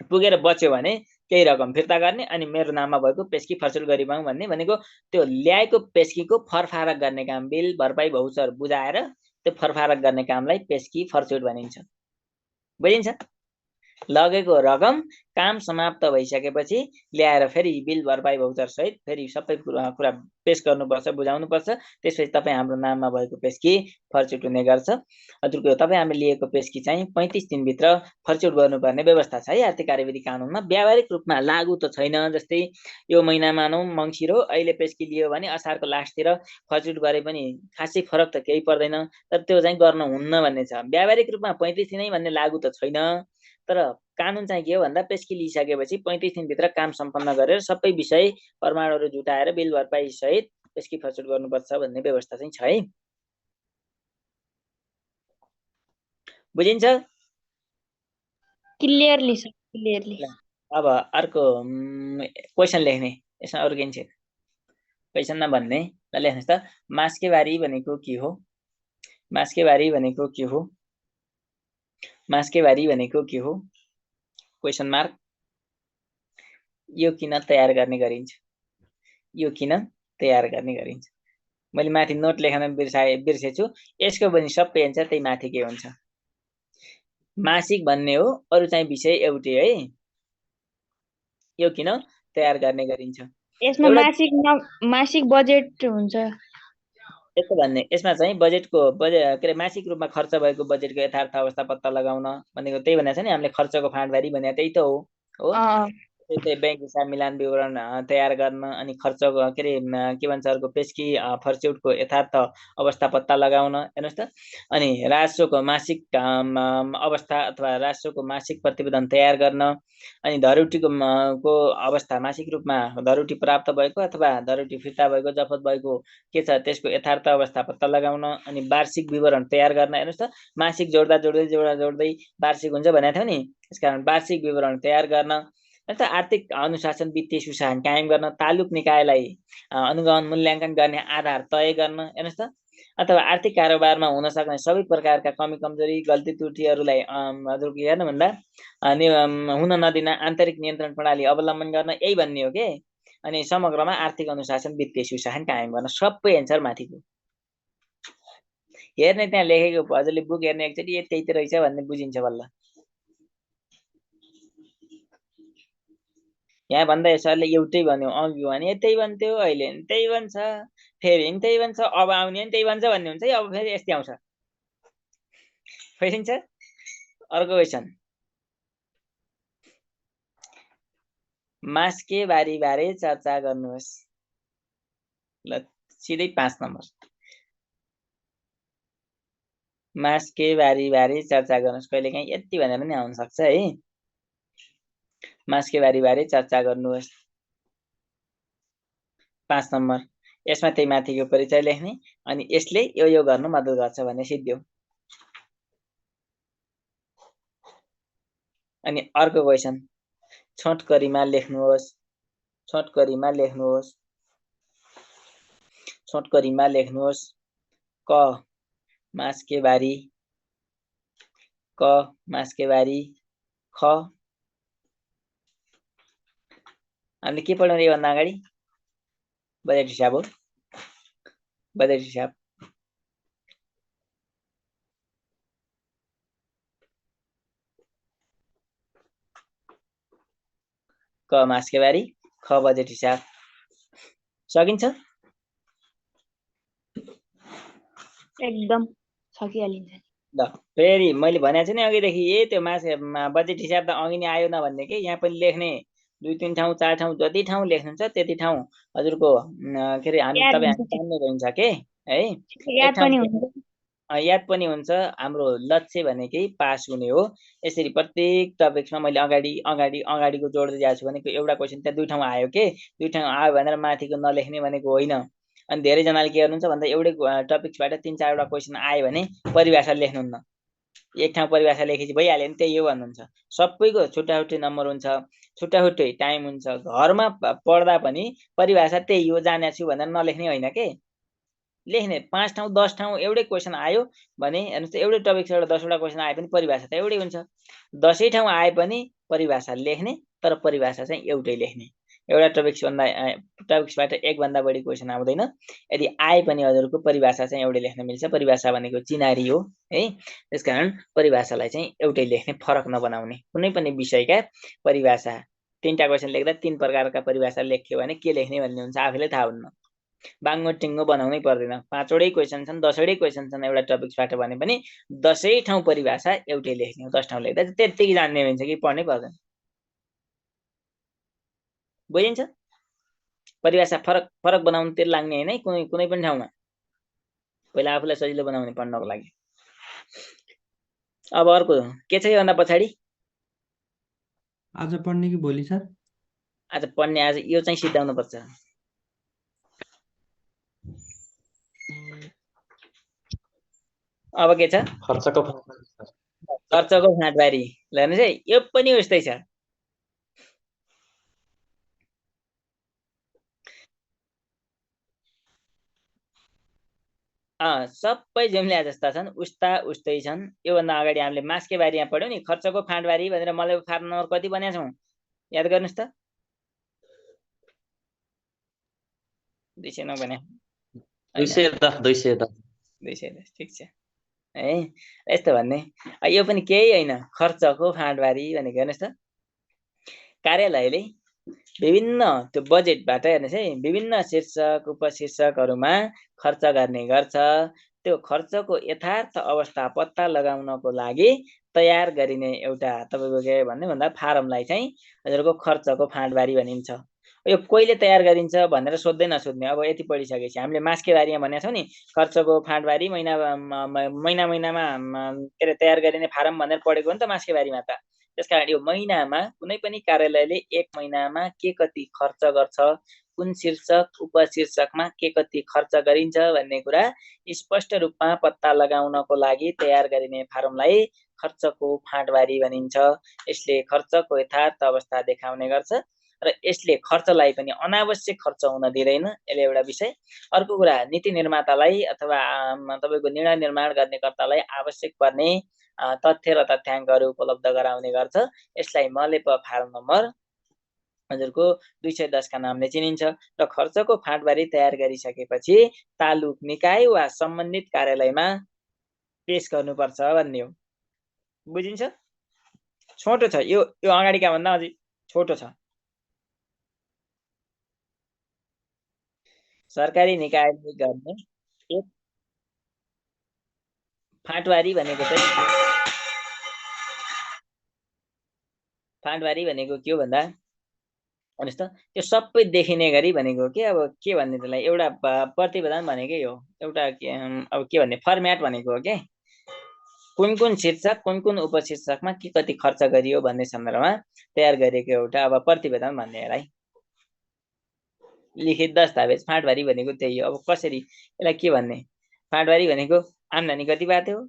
पुगेर बच्यो भने केही रकम फिर्ता गर्ने, अनि मेरो नाममा भएको पेस्की फर्चुट गरिपाउँ भन्ने भनेको त्यो ल्याएको पेस्कीको फरफारक गर्ने काम, बिल भरपाई भौचर बुझाएर त्यो फरफारक गर्ने कामलाई पेस्की फर्चुट भनिन्छ। बुझिन्छ। लगेको रकम काम समाप्त भइसकेपछि ल्याएर फेरि बिल भरपाई भौचर सहित फेरि सबै कुरा पेश गर्नुपर्छ, बुझाउनुपर्छ। त्यसपछि तपाईँ हाम्रो नाममा भएको पेस्की फर्चुट हुने गर्छ। हजुरको तपाईँ हामीले लिएको पेस्की चाहिँ 35 दिनभित्र फर्चुट गर्नुपर्ने व्यवस्था छ है आर्थिक कार्यविधि कानुनमा। व्यावहारिक रूपमा लागू त छैन, जस्तै यो महिना मानौँ मङ्सिर हो, अहिले पेस्की लियो भने असारको लास्टतिर फर्चुट गरे पनि खासै फरक त केही पर्दैन, तर त्यो चाहिँ गर्न हुन्न भन्ने छ। व्यावहारिक रूपमा 35 दिनै भन्ने लागू त छैन, तर कानुन चाहिँ के हो भन्दा पेस्की लिइसकेपछि 35 दिनभित्र काम सम्पन्न गरेर सबै विषय प्रमाणहरू जुटाएर बिल भरपाई सहित पेस्की फर्चुट गर्नुपर्छ भन्ने व्यवस्था चाहिँ छ है। बुझिन्छ? Clearly sir, clearly. अब अर्को क्वेसन लेख्ने, यसमा अरु के छ क्वेसन नभन्ने, ल लेख्नुस् त। मास्केबारी भनेको के हो? मास्केबारी भनेको के हो? मास्केबारी भनेको के हो? Question mark. यो किन तयार गर्ने गरिन्छ? यो किन तयार गर्ने गरिन्छ? मैले माथि नोट लेख्न बिर्सेछु। यसको पनि सबै एन्सर त्यही माथि के हुन्छ? मासिक भन्ने हो, अरु चाहिँ विषय एउटै है। यो किन तयार गर्ने गरिन्छ? यसमा मासिक बजेट हुन्छ। यस्तो भन्ने, यसमा चाहिँ बजेटको के अरे मासिक रूपमा खर्च भएको बजेटको यथार्थ अवस्था पत्ता लगाउन भनेको त्यही भनेको छ नि हामीले, खर्चको फाँटबारी भने त्यही त हो। त्यही बैंक हिसाब मिलान विवरण तयार गर्न, अनि खर्चको के अरे के भन्छ अर्को पेस्की फर्चुटको यथार्थ अवस्था पत्ता लगाउन, हेर्नुहोस् त। अनि राजस्वको मासिक अवस्था अथवा राजस्वको मासिक प्रतिवेदन तयार गर्न, अनि धरोटीको को अवस्था मासिक रूपमा धरोटी प्राप्त भएको अथवा धरोटी फिर्ता भएको जफत भएको के छ त्यसको यथार्थ अवस्था पत्ता लगाउन, अनि वार्षिक विवरण तयार गर्न। हेर्नुहोस् त, मासिक जोड्दा जोड्दै वार्षिक हुन्छ भनेको थियो नि, त्यसकारण वार्षिक विवरण तयार गर्न। आर्थिक अनुशासन वित्तीय सुशासन कायम गर्न, तालुक निकायलाई अनुगमन मूल्याङ्कन गर्ने आधार तय गर्न। हेर्नुहोस् त, अथवा आर्थिक कारोबारमा हुन सक्ने सबै प्रकारका कमी कमजोरी गल्ती त्रुटिहरूलाई हजुरको हेर्नु भन्दा हुन नदिन आन्तरिक नियन्त्रण प्रणाली अवलम्बन गर्न, यही भन्ने हो के। अनि समग्रमा आर्थिक अनुशासन वित्तीय सुशासन कायम गर्न, सबै एन्सर माथिको। हेर्ने त्यहाँ लेखेको हजुरले बुक हेर्ने एकचोटि त्यही त रहेछ भन्ने बुझिन्छ बल्ल। यहाँ भन्दा सरले एउटै भन्यो, अघि भने त्यही भन्थ्यो, अहिले नि त्यही भन्छ, फेरि नि त्यही भन्छ, अब आउने नि त्यही भन्छ भन्ने हुन्छ है। अब फेरि यस्तै आउँछ, बुझिन्छ? अर्को क्वेसन, मास्केबारी बारे चर्चा गर्नुहोस्। ल सिधै 5 नम्बर, मास्केबारी बारे चर्चा गर्नुहोस्। कहिलेकाहीँ यति भनेर पनि आउन सक्छ है। मास्केबारी बारे चर्चा गर्नुहोस्, 5 नम्बर। यसमा त्यही माथिको परिचय लेख्ने, अनि यसले यो गर्न मद्दत गर्छ भन्ने सिद्धियो। अनि अर्को क्वेसन, छोटकरीमा लेख्नुहोस्। छोटकरीमा लेख्नुहोस्, छोटकरीमा लेख्नुहोस्। क मास्केबारी, क मास्केबारी, ख। हामीले के पढ्यौं योभन्दा अगाडि? बजेट हिसाब हो, बजेट हिसाब। क मास्केबारी, ख बजेट हिसाब। सकिन्छ? एकदम सकिहालिन्छ। ल फेरि मैले भनेको छु नि अघिदेखि, त्यो बजेट हिसाब त अघि नै आयो नभन्ने के। यहाँ पनि लेख्ने 2-3 ठाउँ 4 ठाउँ जति ठाउँ लेख्नुहुन्छ त्यति ठाउँ हजुरको के अरे तपाईँ जान्ने रहन्छ के है। याद पनि हुन्छ। हाम्रो लक्ष्य भनेकै पास हुने हो। यसरी प्रत्येक टपिक्समा मैले अगाडिको जोड्दै जाएको छु भनेको एउटा क्वेसन त्यहाँ 2 ठाउँ आयो के, 2 ठाउँ आयो भनेर माथिको नलेख्ने भनेको होइन। अनि धेरैजनाले के गर्नुहुन्छ भन्दा एउटै टपिक्सबाट 3-4 वटा क्वेसन आयो भने परिभाषा लेख्नुहुन्न, एक ठाउँ परिभाषा लेखेपछि भइहाल्यो नि त्यही हो भन्नुहुन्छ। सबैको छुट्टाछुट्टै नम्बर हुन्छ, छुट्टाछुट्टै टाइम हुन्छ। घरमा पढ्दा पनि परिभाषा त्यही हो जानेको छु भनेर नलेख्ने होइन के, लेख्ने। 5 ठाउँ 10 ठाउँ एउटै क्वेसन आयो भने हेर्नुहोस् त, एउटै टपिक्सबाट 10 वटा क्वेसन आए पनि परिभाषा त एउटै हुन्छ। 10 ठाउँ आए पनि परिभाषा लेख्ने, तर परिभाषा चाहिँ एउटै लेख्ने। एउटा टपिक्सबाट एक भन्दा बढी क्वेसन आउँदैन। यदि आए पनि हजुरको परिभाषा चाहिँ एउटै लेख्न मिल्छ। परिभाषा भनेको चिनारी हो है, त्यसकारण परिभाषालाई चाहिँ एउटै लेख्ने, फरक नबनाउने। कुनै पनि विषयका परिभाषा 3टा क्वेसन लेख्दा 3 प्रकारका परिभाषा लेख्यो भने के लेख्ने भन्ने हुन्छ आफैले थाहा हुन्न। बाङ्गो टिङ्गो बनाउनै पर्दैन। 5वटै क्वेसन छन्, 10वटै क्वेसन छन् एउटा टपिक्सबाट भने पनि 10 ठाउँ परिभाषा एउटै लेख्ने हो। 10 ठाउँ लेख्दा त्यतिकै जान्ने हुन्छ कि पढ्नै पर्दैन। बुझिन्छ? परिभाषा फरक फरक बनाउनुतिर लाग्ने हैन है कुनै पनि ठाउँमा। पहिला आफूलाई सजिलो बनाउने पढ्नको लागि। अब अर्को के छ योभन्दा पछाडि? आज पढ्ने कि भोलि सर? आज पढ्ने, आज यो चाहिँ सिद्धाउनु पर्छ। अब के छ? खर्चको फाँटबारी। ल हेर्नुहोस् है, यो पनि उस्तै छ। सबै जुम्ल्या जस्ता छन्, उस्तै छन्। योभन्दा अगाडि हामीले मासके बारीमा पढ्यौँ नि, खर्चको फाँटबारी भनेर मलाई फार्म नम्बर कति भनेका छौँ याद गर्नुहोस् त? 209 भने 210 ठिक छ है। यस्तो भन्ने यो पनि केही होइन, खर्चको फाँटबारी भनेको। हेर्नुहोस् त, कार्यालयले विभिन्न त्यो बजेटबाट हेर्नुहोस् है, विभिन्न शीर्षक उपशीर्षकहरूमा खर्च गर्ने गर्छ। त्यो खर्चको यथार्थ अवस्था पत्ता लगाउनको लागि तयार गरिने एउटा तपाईको के भन्ने भन्दा फारमलाई चाहिँ हजुरको खर्चको फाँटबारी भनिन्छ। यो कहिले तयार गरिन्छ भनेर सोध्दै नसोध्ने। अब यति पढिसकेपछि हामीले मासके बारीमा भनेको छौँ नि, खर्चको फाँटबारी महिनामा के अरे तयार गरिने फारम भनेर पढेको हो नि त मासके बारीमा त। त्यसकारण यो महिनामा कुनै पनि कार्यालयले 1 महिनामा के कति खर्च गर्छ, कुन शीर्षक उपशीर्षकमा के कति खर्च गरिन्छ भन्ने कुरा स्पष्ट रूपमा पत्ता लगाउनको लागि तयार गरिने फारमलाई खर्चको फाँटबारी भनिन्छ। यसले खर्चको यथार्थ अवस्था देखाउने गर्छ र यसले खर्चलाई पनि अनावश्यक खर्च हुन दिँदैन। यसले एउटा विषय। अर्को कुरा, नीति निर्मातालाई अथवा तपाईको निर्णय निर्माण गर्नेकर्तालाई आवश्यक पर्ने तथ्य र तथ्याङ्कहरू उपलब्ध गराउने गर्छ। यसलाई मलेप फारम नम्बर हजुरको 210 का नामले चिनिन्छ। र खर्चको फाँटबारी तयार गरिसकेपछि तालुक निकाय वा सम्बन्धित कार्यालयमा पेश गर्नुपर्छ भन्ने हो। बुझिन्छ? छोटो छ यो अगाडिका भन्दा अझै छोटो छ। सरकारी निकायले गर्ने एक फाँटबारी भनेको चाहिँ के हो भन्दा भन्नुहोस् त, त्यो सबै देखिने गरी भनेको के, अब के भन्ने त्यसलाई, एउटा प्रतिवेदन भनेकै हो। एउटा अब के भन्ने फर्म्याट भनेको हो के, कुन शीर्षक कुन उपशीर्षकमा के कति खर्च गरियो भन्ने सन्दर्भमा तयार गरेको एउटा अब प्रतिवेदन भन्ने यसलाई। लिखित दस्तावेज फाँटबारी भनेको त्यही हो। अब कसरी यसलाई के भन्ने, फाँटबारी भनेको आम्दानी कति भएको थियो,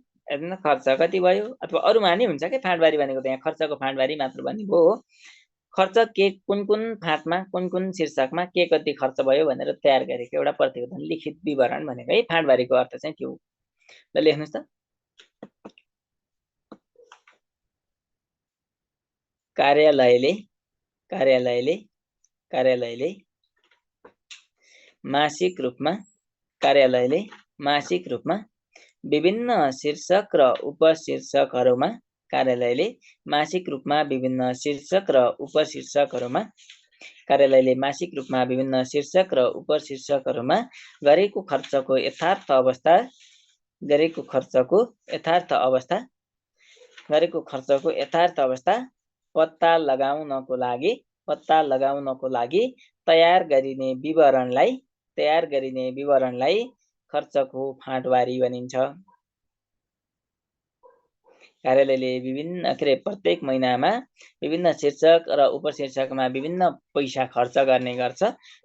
खर्च कति भयो, अथवा अरूमा नि हुन्छ के फाँटबारी भनेको त यहाँ खर्चको फाँटबारी मात्र भनेको हो। खर्च के कुन फाँटमा कुन शीर्षकमा के कति खर्च भयो भनेर तयार गरेको एउटा प्रतिवेदन, लिखित विवरण भनेको है फाँटबारीको अर्थ चाहिँ त्यो। ल लेख्नुस् त, कार्यालयले मासिक रूपमा विभिन्न शीर्षक र उपशीर्षकहरूमा कार्यालयले मासिक रूपमा विभिन्न शीर्षक र उपशीर्षकहरूमा गरेको खर्चको यथार्थ अवस्था पत्ता लगाउनको लागि तयार गरिने विवरणलाई खर्चको फाँटबारी भनिन्छ। कार्यालयले प्रत्येक महिनामा विभिन्न शीर्षक र उपशीर्षकमा विभिन्न पैसा खर्च गर्ने गर्छ।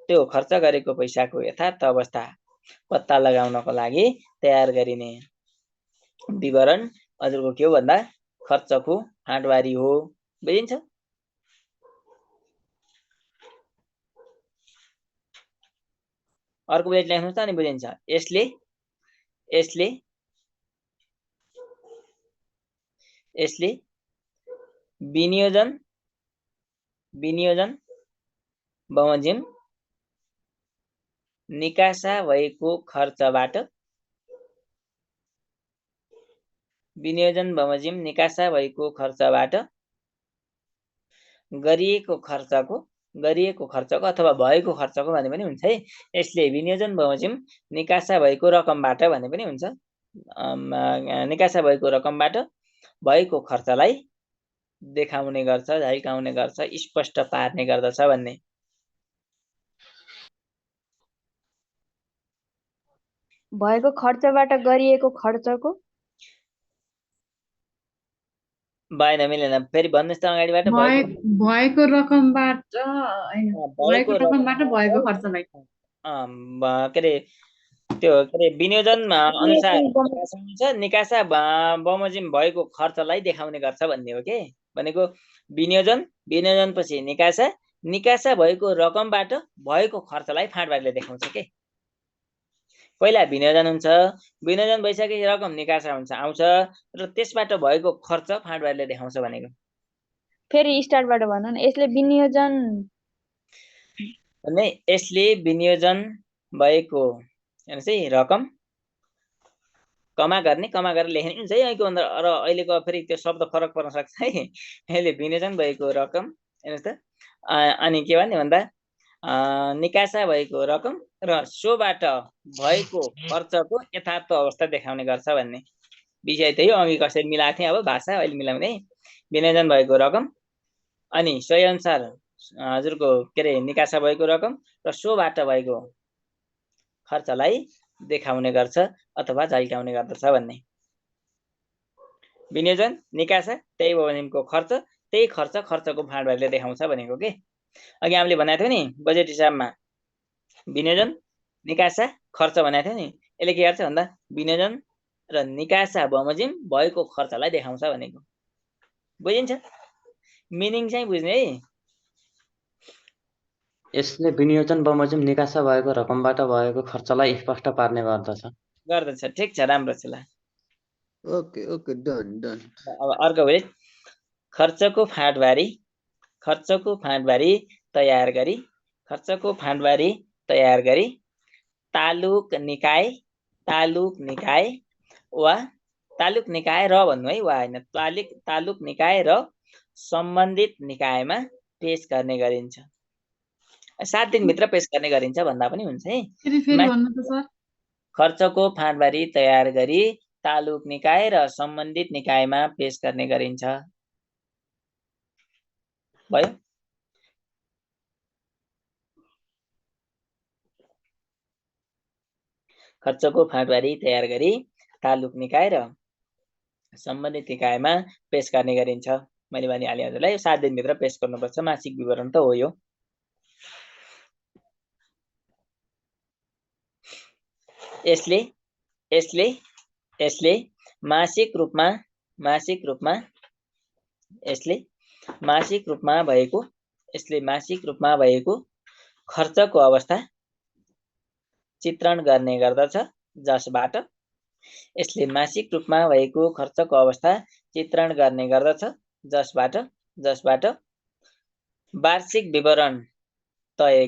त्यो खर्च गरेको पैसाको यथार्थ अवस्था पत्ता लगाउनको लागि तयार गरिने विवरण हजुरको के हो भन्दा खर्चको फाँटबारी हो। बुझिन्छ? अर्को बुलेट लेख्नुस् त अनि बुझिन्छ। यसले विनियोजन बमोजिम निकासा भएको खर्चबाट विनियोजन बमोजिम निकासा भएको खर्चबाट गरिएको खर्चको अथवा भएको खर्चको भने पनि हुन्छ है। यसले विनियोजन बमोजिम निकासा भएको रकमबाट भने पनि हुन्छ। निकासा भएको रकमबाट भएको खर्चलाई देखाउने गर्छ, झल्काउने गर्छ, स्पष्ट पार्ने गर्दछ भन्ने। भएको खर्चबाट गरिएको खर्चको भएन, मिलेन, फेरि भन्नुहोस् त अगाडिबाट। भएको रकमबाट भएको रकमबाट भएको खर्चलाई के अरे त्यो के अरे विनियोजन अनुसार निकासा बमोजिम भएको खर्चलाई देखाउने गर्छ भन्ने हो के। भनेको विनियोजन पछि निकासा भएको रकमबाट भएको खर्चलाई फाँटबाटले देखाउँछ के। पहिला विनियोजन हुन्छ, विनियोजन भइसकेपछि रकम निकासा हुन्छ आउँछ र त्यसबाट भएको खर्च फाँटबाटले देखाउँछ भनेको। फेरि स्टार्टबाट भन्नु न। यसले विनियोजन भएको चाहिँ रकम कमा गरेर लेख्ने हुन्छ है यहीँको अन्त। र अहिलेको फेरि त्यो शब्द फरक पर्न सक्छ है। यसले विनियोजन भएको रकम हेर्नुहोस् त, अनि के भन्ने भन्दा निकासा भएको रकम र सोबाट भएको खर्चको यथार्थ अवस्था देखाउने गर्छ भन्ने विषय त यो। अघि कसरी मिलाएको थिएँ, अब भाषा अहिले मिलाउने। विनियोजन भएको रकम अनि सोही अनुसार हजुरको के अरे निकासा भएको रकम र सोबाट भएको खर्चलाई देखाउने गर्छ अथवा झल्काउने गर्दछ भन्ने। विनियोजन निकासा त्यही बमोजिमको खर्च, त्यही खर्चको फाँटबाटले देखाउँछ भनेको के। अघि हामीले भनेको थियो नि बजेट हिसाबमा विनियोजन निकासा खर्च भनेको थियो नि। यसले के गर्छ भन्दा विनियोजन र निकासा बमोजिम भएको खर्चलाई देखाउँछ भनेको बुझिन्छ। मिनिङ चाहिँ बुझ्ने है। यसले विनियोजन बमोजिम निकासा भएको रकमबाट भएको खर्चलाई स्पष्ट पार्ने गर्दछ। ठिक छ, राम्रो छ। ल ओके ओके डन डन। अब अर्को भेट खर्चको फाँटबारी तयार गरी तालुक निकाय र भन्नु है, वा होइन, तालुक निकाय र सम्बन्धित निकायमा पेश गर्ने गरिन्छ। 7 दिनभित्र पेश गर्ने गरिन्छ भन्दा पनि हुन्छ है। खर्चको फाँटबारी तयार गरी तालुक निकाय र सम्बन्धित निकायमा पेश गर्ने गरिन्छ। भयो। खर्चको फाँटबारी तयार गरी तालुक निकाय र सम्बन्धित निकायमा पेश गर्ने गरिन्छ। मैले भनिहालेँ हजुरलाई 7 दिनभित्र पेश गर्नुपर्छ। मासिक विवरण त हो यो। यसले मासिक रूपमा भएको खर्चको अवस्था चित्रण गर्ने गर्दछ, जसबाट वार्षिक विवरण तय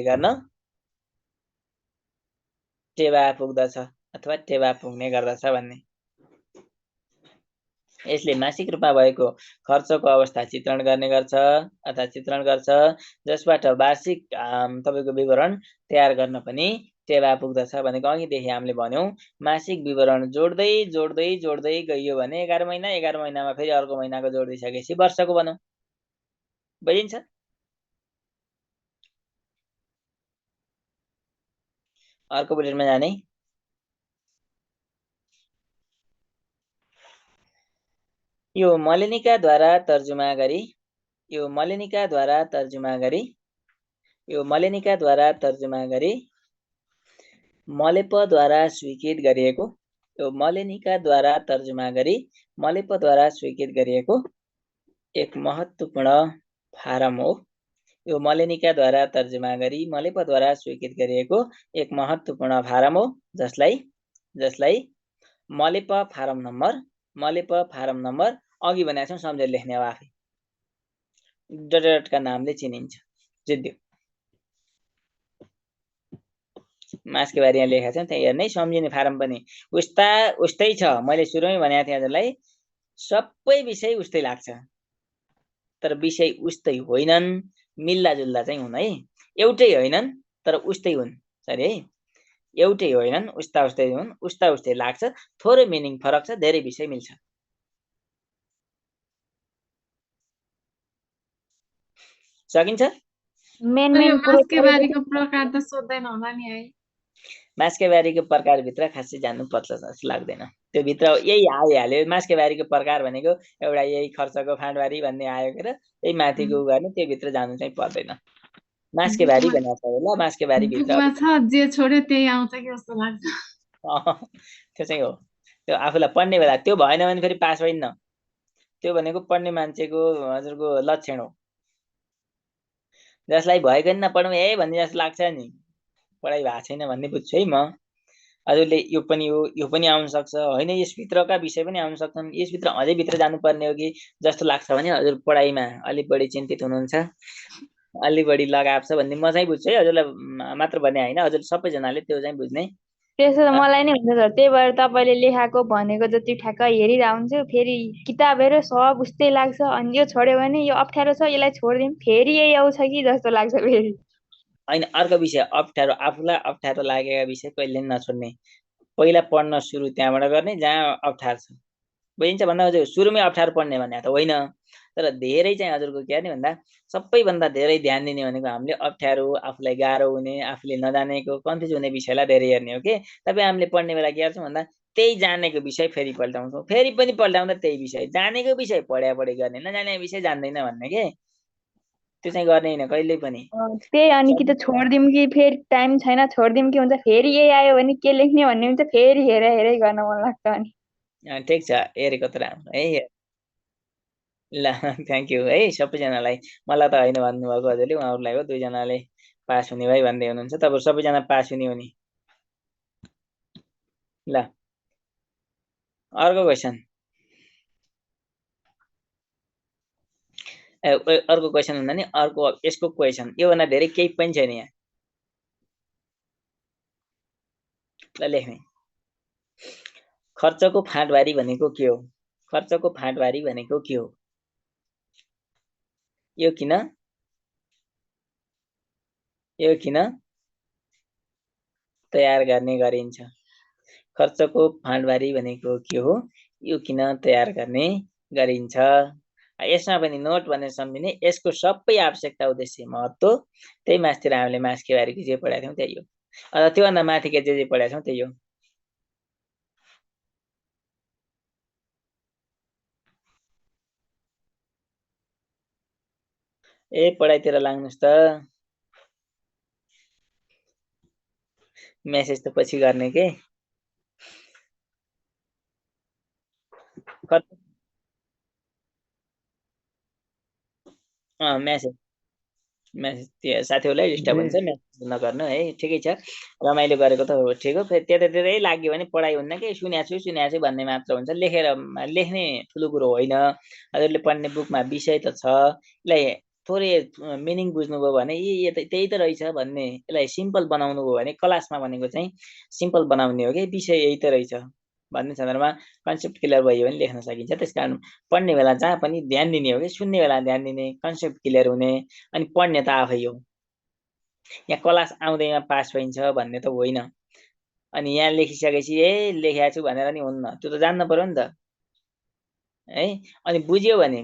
गर्न टेवा पुग्दछ अथवा टेवा पुग्ने गर्दछ भन्ने। यसले मासिक रूपमा भएको खर्चको अवस्था चित्रण गर्ने गर्छ अथवा चित्रण गर्छ, जसबाट वार्षिक तपाईको विवरण तयार गर्न पनि टेवा पुग्दछ भनेको। अघिदेखि हामीले भन्यौं मासिक विवरण जोड्दै गइयो भने 11 महिना, 11 महिनामा फेरि अर्को महिनाको जोडिसकेपछि वर्षको बनौं। बुझिन्छ? अर्को बुलेटमा जाने। यो मलेनिकाद्वारा तर्जुमा गरी मलेपद्वारा स्वीकृत गरिएको एक महत्त्वपूर्ण फारम हो। यो मलेनिकाद्वारा तर्जुमा गरी मलेपद्वारा स्वीकृत गरिएको एक महत्त्वपूर्ण फारम हो, जसलाई मलेप फारम नम्बर अघि भनेको छौं, सम्झेर लेख्ने हो आफै। डटका नामले चिनिन्छ। जित्यो। मासको बारे यहाँ लेखेको छ त्यहाँ हेर्नै सम्झिने फारम पनि उस्तै छ। मैले सुरुमै भनेको थिएँ हजुरलाई सबै विषय उस्तै लाग्छ तर विषय उस्तै होइनन्, मिल्ला जुल्ला चाहिँ हुन् है। एउटै होइनन् तर उस्तै हुन्। सरी है, एउटै होइनन् उस्ता उस्तै हुन्, उस्ता उस्तै लाग्छ, थोरै मिनिङ फरक छ, धेरै विषय मिल्छ। सकिन्छ? मासके बारीको प्रकार त सोध्दैन होला नि है। मासके बारीको प्रकारभित्र खासै जान्नु पर्छ जस्तो लाग्दैन। त्यो भित्र यही आइहाल्यो। मासके बारीको प्रकार भनेको एउटा यही खर्चको फाँटबारी भन्ने आयो के र त्यही माथिको गर्ने, त्यो भित्र जानु चाहिँ पर्दैन। मासके बारी भनेको छ होला, मासके बारी भित्र बुकमा छ जे छोड्यो त्यही आउँछ कि जस्तो लाग्छ। त्यो चाहिँ हो। त्यो आफूलाई पढ्ने बेला त्यो भएन भने फेरि पास होइन। त्यो भनेको पढ्ने मान्छेको हजुरको लक्षण हो। जसलाई भएको नि नपढौँ भन्ने जस्तो लाग्छ नि, पढाइ भएको छैन भन्ने बुझ्छु है म। हजुरले यो पनि हो, यो पनि आउन सक्छ होइन, यसभित्रका विषय पनि आउन सक्छन्, यसभित्र अझै भित्र जानुपर्ने हो कि जस्तो लाग्छ भने हजुर पढाइमा अलिक बढी चिन्तित हुनुहुन्छ, अलिक बढी लगाव छ भन्ने म चाहिँ बुझ्छु है। हजुरलाई मात्र भने होइन, हजुर सबैजनाले त्यो चाहिँ बुझ्ने। त्यसो त मलाई नै हुन्छ सर। त्यही भएर तपाईँले लेखाएको भनेको जति ठ्याक्क हेरिरह हुन्छु, फेरि किताब हेऱ्यो सब उस्तै लाग्छ, अनि यो छोड्यो भने यो अप्ठ्यारो छ यसलाई छोडिदिउँ, फेरि यही आउँछ कि जस्तो लाग्छ फेरि। होइन, अर्को विषय अप्ठ्यारो, आफूलाई अप्ठ्यारो लागेका विषय कहिले पनि नछोड्ने। पहिला पढ्न सुरु त्यहाँबाट गर्ने जहाँ अप्ठ्यारो छ। बुझिन्छ भन्दा हजुर सुरुमै अप्ठ्यारो पढ्ने भने त होइन, तर धेरै चाहिँ हजुरको के गर्ने भन्दा सबैभन्दा धेरै ध्यान दिने भनेको हामीले अप्ठ्यारो, आफूलाई गाह्रो हुने, आफूले नजानेको कन्फ्युज हुने विषयलाई धेरै हेर्ने हो कि। तपाईँ हामीले पढ्ने बेला के गर्छौँ भन्दा त्यही जानेको विषय फेरि पल्टाउँछौँ, फेरि पनि पल्टाउँदा त्यही विषय, जानेको विषय पढे गर्ने, नजानेको विषय जान्दैन भन्ने के। त्यो चाहिँ गर्ने होइन कहिल्यै पनि। त्यही अनि कि त छोडिदिउँ कि फेरि टाइम छैन छोडिदिउँ कि हुन्छ, फेरि यही आयो भने के लेख्ने भन्ने हुन्छ, फेरि हेरै गर्न मन लाग्छ। अनि ठिक छ, हेरेको त राम्रो है। ल थ्याङ्क यू है सबैजनालाई। मलाई त होइन भन्नुभएको हजुरले, उहाँहरूलाई हो 2 जनाले पास हुने भाइ भन्दै हुनुहुन्छ। तपाईँ सबैजना पास हुने हो नि। ल अर्को क्वेसन। अर्को क्वेसन भन्दा नि अर्को यसको क्वेसन, योभन्दा धेरै केही पनि छैन यहाँ। ल लेख्ने, खर्चको फाँटबारी भनेको के हो? खर्चको फाँटबारी भनेको के हो? यो किन तयार गर्ने गरिन्छ? खर्चको फाँटबारी भनेको के हो? यो किन तयार गर्ने गरिन्छ? यसमा पनि नोट भनेर सम्झिने, यसको सबै आवश्यकता, उद्देश्य, महत्त्व त्यही मासतिर हामीले मासके बारीको जे पढाएको थियौँ त्यही हो। अथवा त्योभन्दा माथिका जे पढाएको छौँ त्यही हो। पढाइतिर लाग्नुहोस् त, मेसेज त पछि गर्ने के। मेसेज साथीहरूलाई डिस्टर्ब हुन्छ, मेसेज नगर्नु है। ठिकै छ, रमाइलो गरेको त हो, ठिक हो। फेरि त्यतातिरै लाग्यो भने पढाइ हुन्न कि, सुनेको छु भन्ने मात्र हुन्छ। लेख्ने ठुलो कुरो होइन। हजुरले पढ्ने बुकमा विषय त छ, यसलाई थोरै मिनिङ बुझ्नुभयो भने त्यही त रहेछ भन्ने, यसलाई सिम्पल बनाउनु भयो भने, क्लासमा भनेको चाहिँ सिम्पल बनाउने हो कि, विषय यही त रहेछ भन्ने सन्दर्भमा कन्सेप्ट क्लियर भयो भने लेख्न सकिन्छ। त्यसकारण पढ्ने बेला जहाँ पनि ध्यान दिने हो कि, सुन्ने बेला ध्यान दिने, कन्सेप्ट क्लियर हुने, अनि पढ्ने त आफै हो। यहाँ क्लास आउँदैमा पास भइन्छ भन्ने त होइन। अनि यहाँ लेखिसकेपछि लेखेको छु भनेर नि हुन्न, त्यो त जान्न पर्यो नि त है। अनि बुझ्यो भने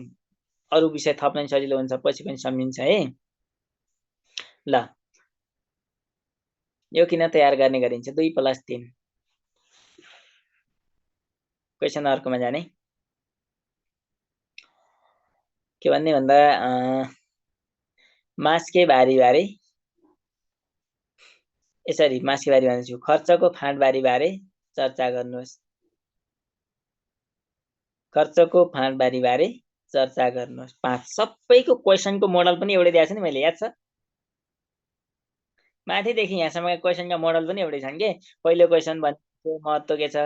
अरू विषय थप्न सजिलो हुन्छ, पछि पनि सम्झिन्छ है। ल यो किन तयार गर्ने गरिन्छ? 2 + 3। क्वेसन अर्कोमा जाने, के भन्ने भन्दा मासके बारी बारे, यसरी मासके बारी भन्छु, खर्चको फाँटबारी बारे चर्चा गर्नुहोस्। खर्चको फाँटबारी बारे चर्चा गर्नुहोस्। 5 सबैको क्वेसनको मोडल पनि एउटै दिएको छ नि, मैले याद छ। माथिदेखि यहाँसम्मका क्वेसनका मोडल पनि एउटै छन् के। पहिलो क्वेसन यसको महत्त्व के छ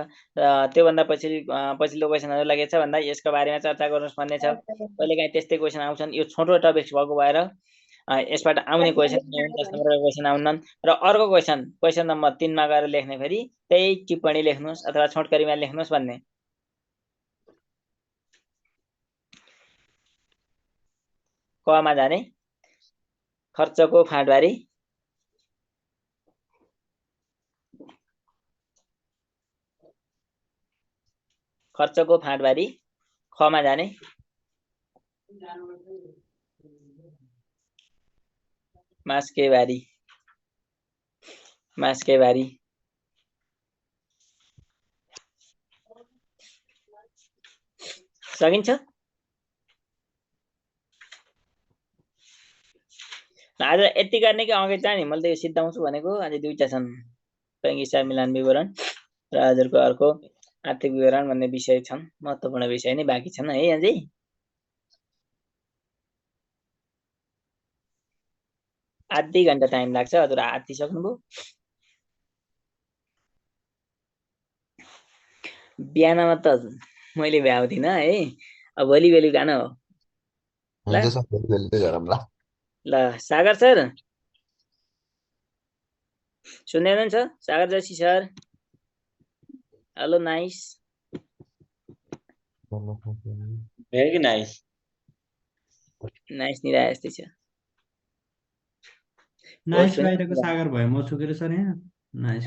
त्योभन्दा पछिल्लो क्वेसनहरूलाई के छ भन्दा यसको बारेमा चर्चा गर्नुहोस् भन्ने छ। कहिलेकाहीँ त्यस्तै क्वेसन आउँछन्, यो छोटो टपिक्स भएको भएर यसबाट आउने क्वेसन क्वेसन आउनन्। र अर्को क्वेसन नम्बर 3 मा गएर लेख्ने फेरि त्यही टिप्पणी लेख्नुहोस् अथवा छोटकरीमा लेख्नुहोस् भन्ने। कमा जाने खर्चको फाँटबारी खमा जाने मासके बारी सकिन्छ। आज यति गर्ने कि अघि चाहिँ नि मैले त यो सिद्धाउँछु भनेको। आज दुईटा छन्, बैंक हिसाब मिलान विवरण र हजुरको अर्को आर्थिक विवरण भन्ने विषय छन्, महत्त्वपूर्ण विषय नै बाँकी छन् है। अझै आधी घन्टा टाइम लाग्छ। हजुर आत्ति सक्नुभयो? बिहानमा त मैले भ्याउँदिनँ है, अब भोलि बेलुका न हो। ल सागर सर सुन्दै हुनुहुन्छ? Sagar Joshi sir, hello. Nice, very nice. Nice निरा यस्तै छ। नाइस बाहिरको सागर भयो, म छुकेर सर यहाँ नाइस